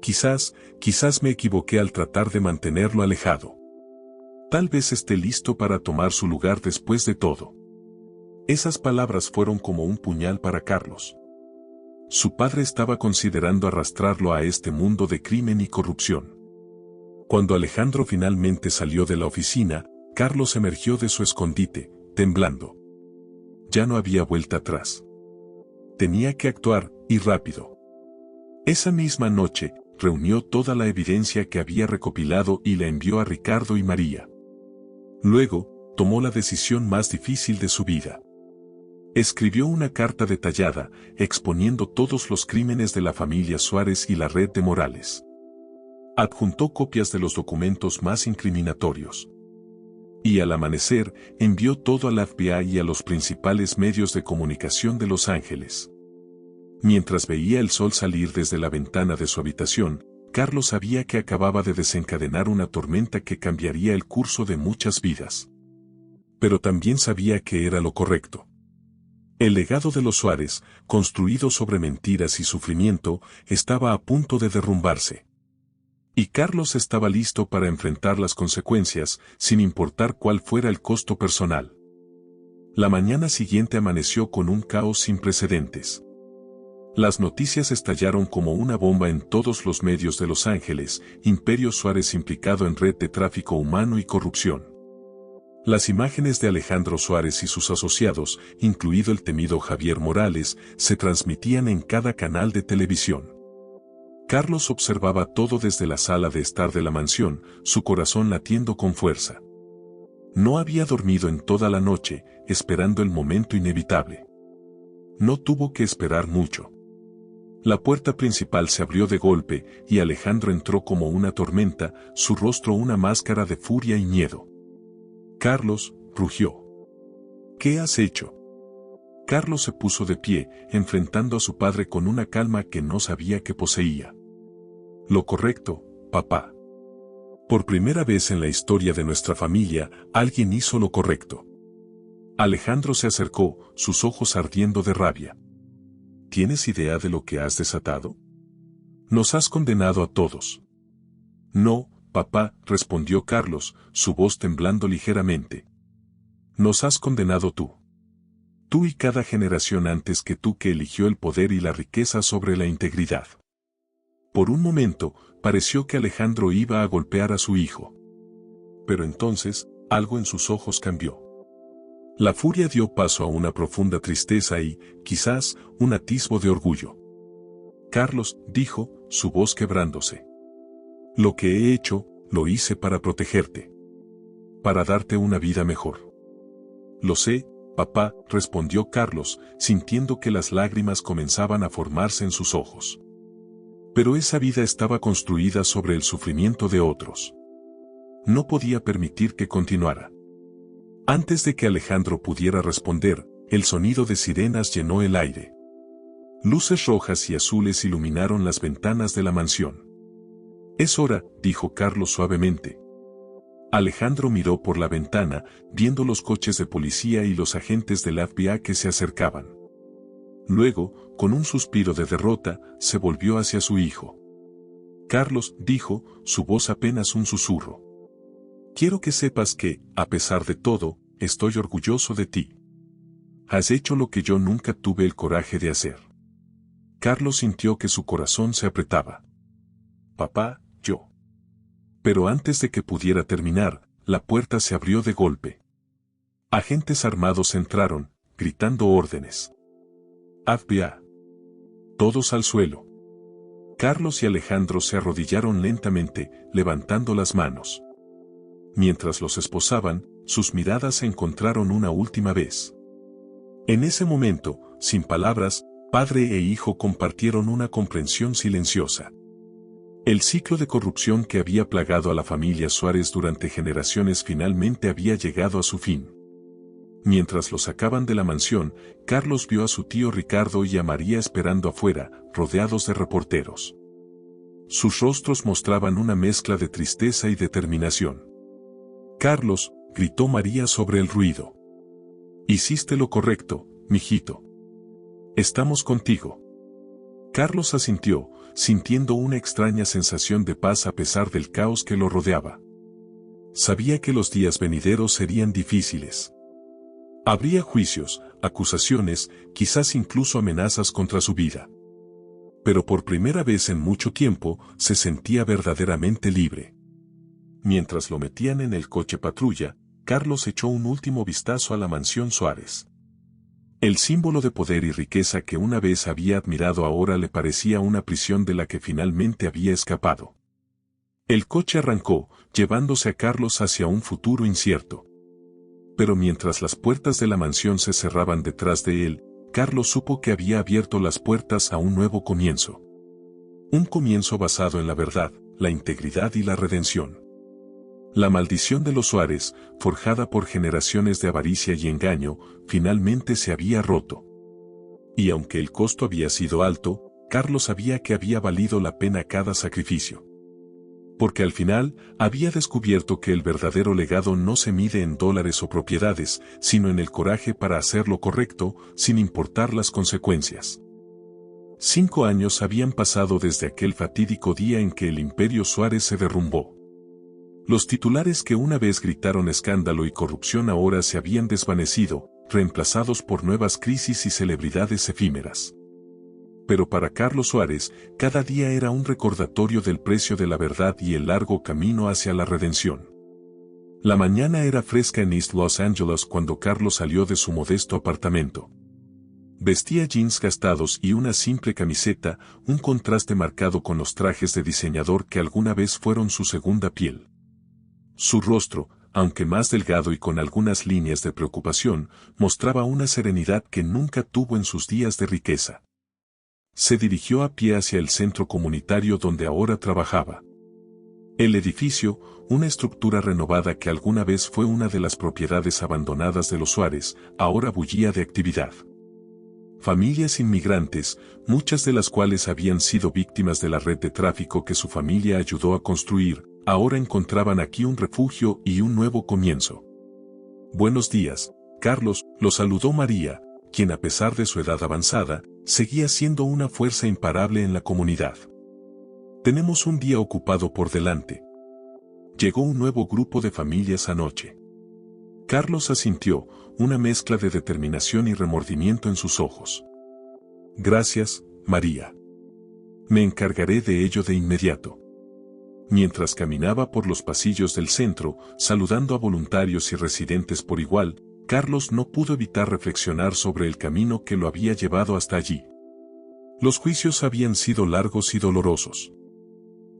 Quizás me equivoqué al tratar de mantenerlo alejado. Tal vez esté listo para tomar su lugar después de todo. Esas palabras fueron como un puñal para Carlos. Su padre estaba considerando arrastrarlo a este mundo de crimen y corrupción. Cuando Alejandro finalmente salió de la oficina, Carlos emergió de su escondite, temblando. Ya no había vuelta atrás. Tenía que actuar, y rápido. Esa misma noche, reunió toda la evidencia que había recopilado y la envió a Ricardo y María. Luego, tomó la decisión más difícil de su vida. Escribió una carta detallada, exponiendo todos los crímenes de la familia Suárez y la red de Morales. Adjuntó copias de los documentos más incriminatorios. Y al amanecer, envió todo al FBI y a los principales medios de comunicación de Los Ángeles. Mientras veía el sol salir desde la ventana de su habitación, Carlos sabía que acababa de desencadenar una tormenta que cambiaría el curso de muchas vidas. pero también sabía que era lo correcto. El legado de los Suárez, construido sobre mentiras y sufrimiento, estaba a punto de derrumbarse. Y Carlos estaba listo para enfrentar las consecuencias, sin importar cuál fuera el costo personal. La mañana siguiente amaneció con un caos sin precedentes. Las noticias estallaron como una bomba en todos los medios de Los Ángeles: Imperio Suárez implicado en red de tráfico humano y corrupción. Las imágenes de Alejandro Suárez y sus asociados, incluido el temido Javier Morales, se transmitían en cada canal de televisión. Carlos observaba todo desde la sala de estar de la mansión, su corazón latiendo con fuerza. No había dormido en toda la noche, esperando el momento inevitable. No tuvo que esperar mucho. La puerta principal se abrió de golpe y Alejandro entró como una tormenta, su rostro una máscara de furia y miedo. Carlos, rugió. ¿Qué has hecho? Carlos se puso de pie, enfrentando a su padre con una calma que no sabía que poseía. Lo correcto, papá. Por primera vez en la historia de nuestra familia, alguien hizo lo correcto. Alejandro se acercó, sus ojos ardiendo de rabia. ¿Tienes idea de lo que has desatado? Nos has condenado a todos. No, papá, respondió Carlos, su voz temblando ligeramente. Nos has condenado tú. Tú y cada generación antes que tú que eligió el poder y la riqueza sobre la integridad. Por un momento, pareció que Alejandro iba a golpear a su hijo. Pero entonces, algo en sus ojos cambió. La furia dio paso a una profunda tristeza y, quizás, un atisbo de orgullo. Carlos, dijo, su voz quebrándose. Lo que he hecho, lo hice para protegerte. Para darte una vida mejor. Lo sé, papá, respondió Carlos, sintiendo que las lágrimas comenzaban a formarse en sus ojos. Pero esa vida estaba construida sobre el sufrimiento de otros. No podía permitir que continuara. Antes de que Alejandro pudiera responder, el sonido de sirenas llenó el aire. Luces rojas y azules iluminaron las ventanas de la mansión. Es hora, dijo Carlos suavemente. Alejandro miró por la ventana, viendo los coches de policía y los agentes del FBI que se acercaban. Luego, con un suspiro de derrota, se volvió hacia su hijo. Carlos, dijo, su voz apenas un susurro. Quiero que sepas que, a pesar de todo, estoy orgulloso de ti. Has hecho lo que yo nunca tuve el coraje de hacer. Carlos sintió que su corazón se apretaba. Papá, yo. Pero antes de que pudiera terminar, la puerta se abrió de golpe. Agentes armados entraron, gritando órdenes. FBI. Todos al suelo. Carlos y Alejandro se arrodillaron lentamente, levantando las manos. Mientras los esposaban, sus miradas se encontraron una última vez. En ese momento, sin palabras, padre e hijo compartieron una comprensión silenciosa. El ciclo de corrupción que había plagado a la familia Suárez durante generaciones finalmente había llegado a su fin. Mientras los sacaban de la mansión, Carlos vio a su tío Ricardo y a María esperando afuera, rodeados de reporteros. Sus rostros mostraban una mezcla de tristeza y determinación. Carlos, gritó María sobre el ruido. Hiciste lo correcto, mijito. Estamos contigo. Carlos asintió, sintiendo una extraña sensación de paz a pesar del caos que lo rodeaba. Sabía que los días venideros serían difíciles. Habría juicios, acusaciones, quizás incluso amenazas contra su vida. Pero por primera vez en mucho tiempo, se sentía verdaderamente libre. Mientras lo metían en el coche patrulla, Carlos echó un último vistazo a la mansión Suárez. El símbolo de poder y riqueza que una vez había admirado ahora le parecía una prisión de la que finalmente había escapado. El coche arrancó, llevándose a Carlos hacia un futuro incierto. Pero mientras las puertas de la mansión se cerraban detrás de él, Carlos supo que había abierto las puertas a un nuevo comienzo. Un comienzo basado en la verdad, la integridad y la redención. La maldición de los Suárez, forjada por generaciones de avaricia y engaño, finalmente se había roto. Y aunque el costo había sido alto, Carlos sabía que había valido la pena cada sacrificio. Porque al final, había descubierto que el verdadero legado no se mide en dólares o propiedades, sino en el coraje para hacer lo correcto, sin importar las consecuencias. 5 años habían pasado desde aquel fatídico día en que el Imperio Suárez se derrumbó. Los titulares que una vez gritaron escándalo y corrupción ahora se habían desvanecido, reemplazados por nuevas crisis y celebridades efímeras. Pero para Carlos Suárez, cada día era un recordatorio del precio de la verdad y el largo camino hacia la redención. La mañana era fresca en East Los Angeles cuando Carlos salió de su modesto apartamento. Vestía jeans gastados y una simple camiseta, un contraste marcado con los trajes de diseñador que alguna vez fueron su segunda piel. Su rostro, aunque más delgado y con algunas líneas de preocupación, mostraba una serenidad que nunca tuvo en sus días de riqueza. Se dirigió a pie hacia el centro comunitario donde ahora trabajaba. El edificio, una estructura renovada que alguna vez fue una de las propiedades abandonadas de los Suárez, ahora bullía de actividad. Familias inmigrantes, muchas de las cuales habían sido víctimas de la red de tráfico que su familia ayudó a construir, ahora encontraban aquí un refugio y un nuevo comienzo. Buenos días, Carlos, lo saludó María, quien a pesar de su edad avanzada, seguía siendo una fuerza imparable en la comunidad. Tenemos un día ocupado por delante. Llegó un nuevo grupo de familias anoche. Carlos asintió, una mezcla de determinación y remordimiento en sus ojos. Gracias, María. Me encargaré de ello de inmediato. Mientras caminaba por los pasillos del centro, saludando a voluntarios y residentes por igual, Carlos no pudo evitar reflexionar sobre el camino que lo había llevado hasta allí. Los juicios habían sido largos y dolorosos.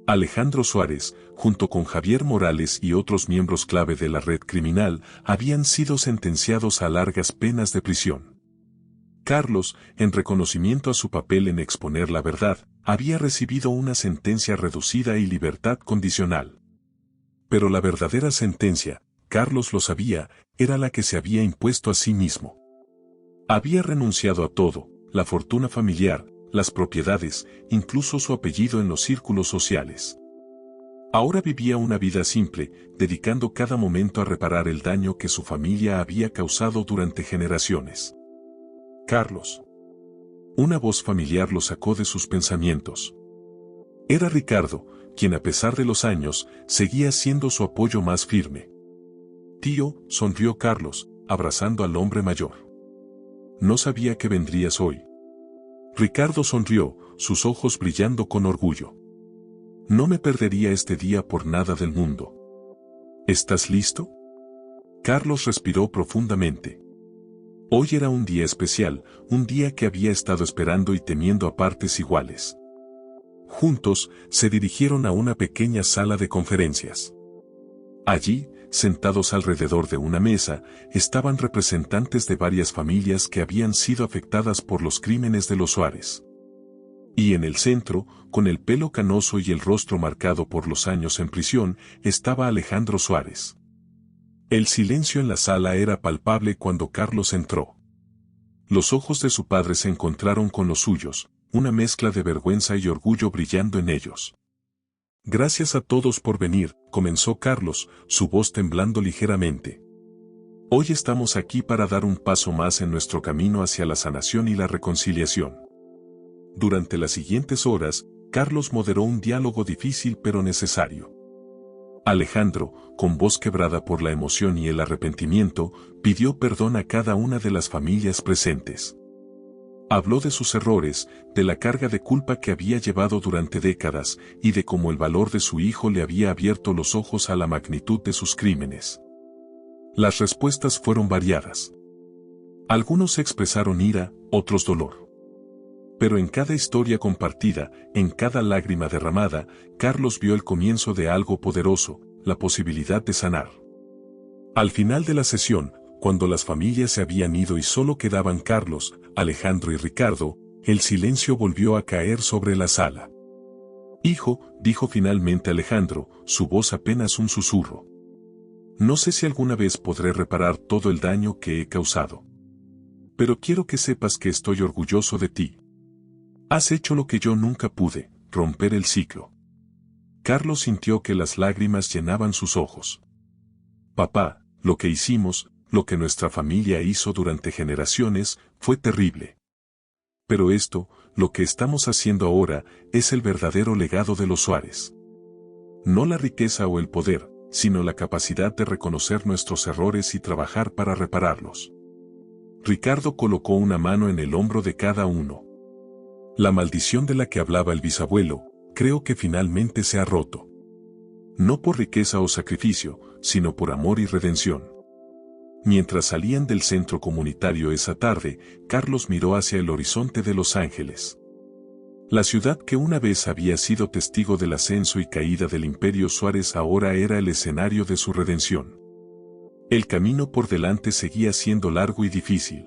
Alejandro Suárez, junto con Javier Morales y otros miembros clave de la red criminal, habían sido sentenciados a largas penas de prisión. Carlos, en reconocimiento a su papel en exponer la verdad, había recibido una sentencia reducida y libertad condicional. Pero la verdadera sentencia, Carlos lo sabía, era la que se había impuesto a sí mismo. Había renunciado a todo, la fortuna familiar, las propiedades, incluso su apellido en los círculos sociales. Ahora vivía una vida simple, dedicando cada momento a reparar el daño que su familia había causado durante generaciones. Carlos. Una voz familiar lo sacó de sus pensamientos. Era Ricardo, quien a pesar de los años, seguía siendo su apoyo más firme. Tío, sonrió Carlos, abrazando al hombre mayor. No sabía que vendrías hoy. Ricardo sonrió, sus ojos brillando con orgullo. No me perdería este día por nada del mundo. ¿Estás listo? Carlos respiró profundamente. Hoy era un día especial, un día que había estado esperando y temiendo a partes iguales. Juntos, se dirigieron a una pequeña sala de conferencias. Allí, sentados alrededor de una mesa, estaban representantes de varias familias que habían sido afectadas por los crímenes de los Suárez. Y en el centro, con el pelo canoso y el rostro marcado por los años en prisión, estaba Alejandro Suárez. El silencio en la sala era palpable cuando Carlos entró. Los ojos de su padre se encontraron con los suyos, una mezcla de vergüenza y orgullo brillando en ellos. Gracias a todos por venir, comenzó Carlos, su voz temblando ligeramente. Hoy estamos aquí para dar un paso más en nuestro camino hacia la sanación y la reconciliación. Durante las siguientes horas, Carlos moderó un diálogo difícil pero necesario. Alejandro, con voz quebrada por la emoción y el arrepentimiento, pidió perdón a cada una de las familias presentes. Habló de sus errores, de la carga de culpa que había llevado durante décadas, y de cómo el valor de su hijo le había abierto los ojos a la magnitud de sus crímenes. Las respuestas fueron variadas. Algunos expresaron ira, otros dolor. Pero en cada historia compartida, en cada lágrima derramada, Carlos vio el comienzo de algo poderoso, la posibilidad de sanar. Al final de la sesión, cuando las familias se habían ido y solo quedaban Carlos, Alejandro y Ricardo, el silencio volvió a caer sobre la sala. Hijo, dijo finalmente Alejandro, su voz apenas un susurro. No sé si alguna vez podré reparar todo el daño que he causado. Pero quiero que sepas que estoy orgulloso de ti. Has hecho lo que yo nunca pude, romper el ciclo. Carlos sintió que las lágrimas llenaban sus ojos. Papá, lo que hicimos, lo que nuestra familia hizo durante generaciones, fue terrible. Pero esto, lo que estamos haciendo ahora, es el verdadero legado de los Suárez. No la riqueza o el poder, sino la capacidad de reconocer nuestros errores y trabajar para repararlos. Ricardo colocó una mano en el hombro de cada uno. La maldición de la que hablaba el bisabuelo, creo que finalmente se ha roto. No por riqueza o sacrificio, sino por amor y redención. Mientras salían del centro comunitario esa tarde, Carlos miró hacia el horizonte de Los Ángeles. La ciudad que una vez había sido testigo del ascenso y caída del Imperio Suárez ahora era el escenario de su redención. El camino por delante seguía siendo largo y difícil.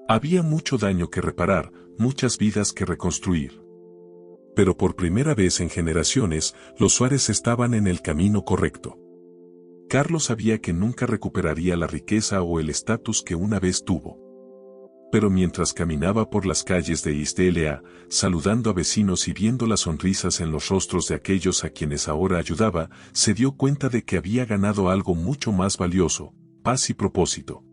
Había mucho daño que reparar, muchas vidas que reconstruir. Pero por primera vez en generaciones, los Suárez estaban en el camino correcto. Carlos sabía que nunca recuperaría la riqueza o el estatus que una vez tuvo. Pero mientras caminaba por las calles de East LA, saludando a vecinos y viendo las sonrisas en los rostros de aquellos a quienes ahora ayudaba, se dio cuenta de que había ganado algo mucho más valioso: paz y propósito.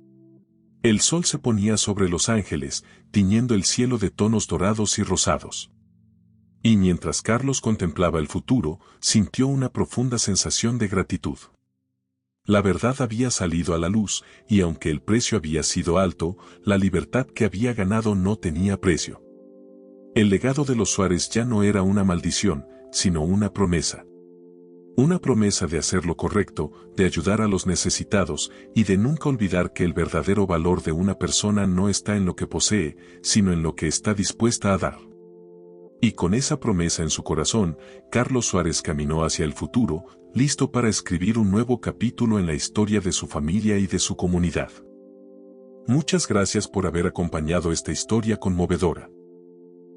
El sol se ponía sobre Los Ángeles, tiñendo el cielo de tonos dorados y rosados. Y mientras Carlos contemplaba el futuro, sintió una profunda sensación de gratitud. La verdad había salido a la luz, y aunque el precio había sido alto, la libertad que había ganado no tenía precio. El legado de los Suárez ya no era una maldición, sino una promesa. Una promesa de hacer lo correcto, de ayudar a los necesitados, y de nunca olvidar que el verdadero valor de una persona no está en lo que posee, sino en lo que está dispuesta a dar. Y con esa promesa en su corazón, Carlos Suárez caminó hacia el futuro, listo para escribir un nuevo capítulo en la historia de su familia y de su comunidad. Muchas gracias por haber acompañado esta historia conmovedora.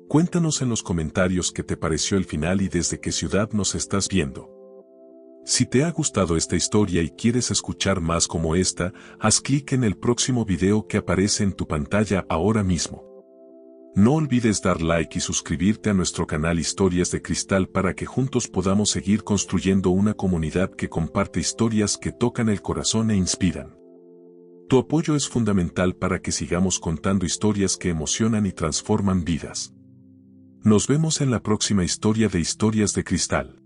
Cuéntanos en los comentarios qué te pareció el final y desde qué ciudad nos estás viendo. Si te ha gustado esta historia y quieres escuchar más como esta, haz clic en el próximo video que aparece en tu pantalla ahora mismo. No olvides dar like y suscribirte a nuestro canal Historias de Cristal para que juntos podamos seguir construyendo una comunidad que comparte historias que tocan el corazón e inspiran. Tu apoyo es fundamental para que sigamos contando historias que emocionan y transforman vidas. Nos vemos en la próxima historia de Historias de Cristal.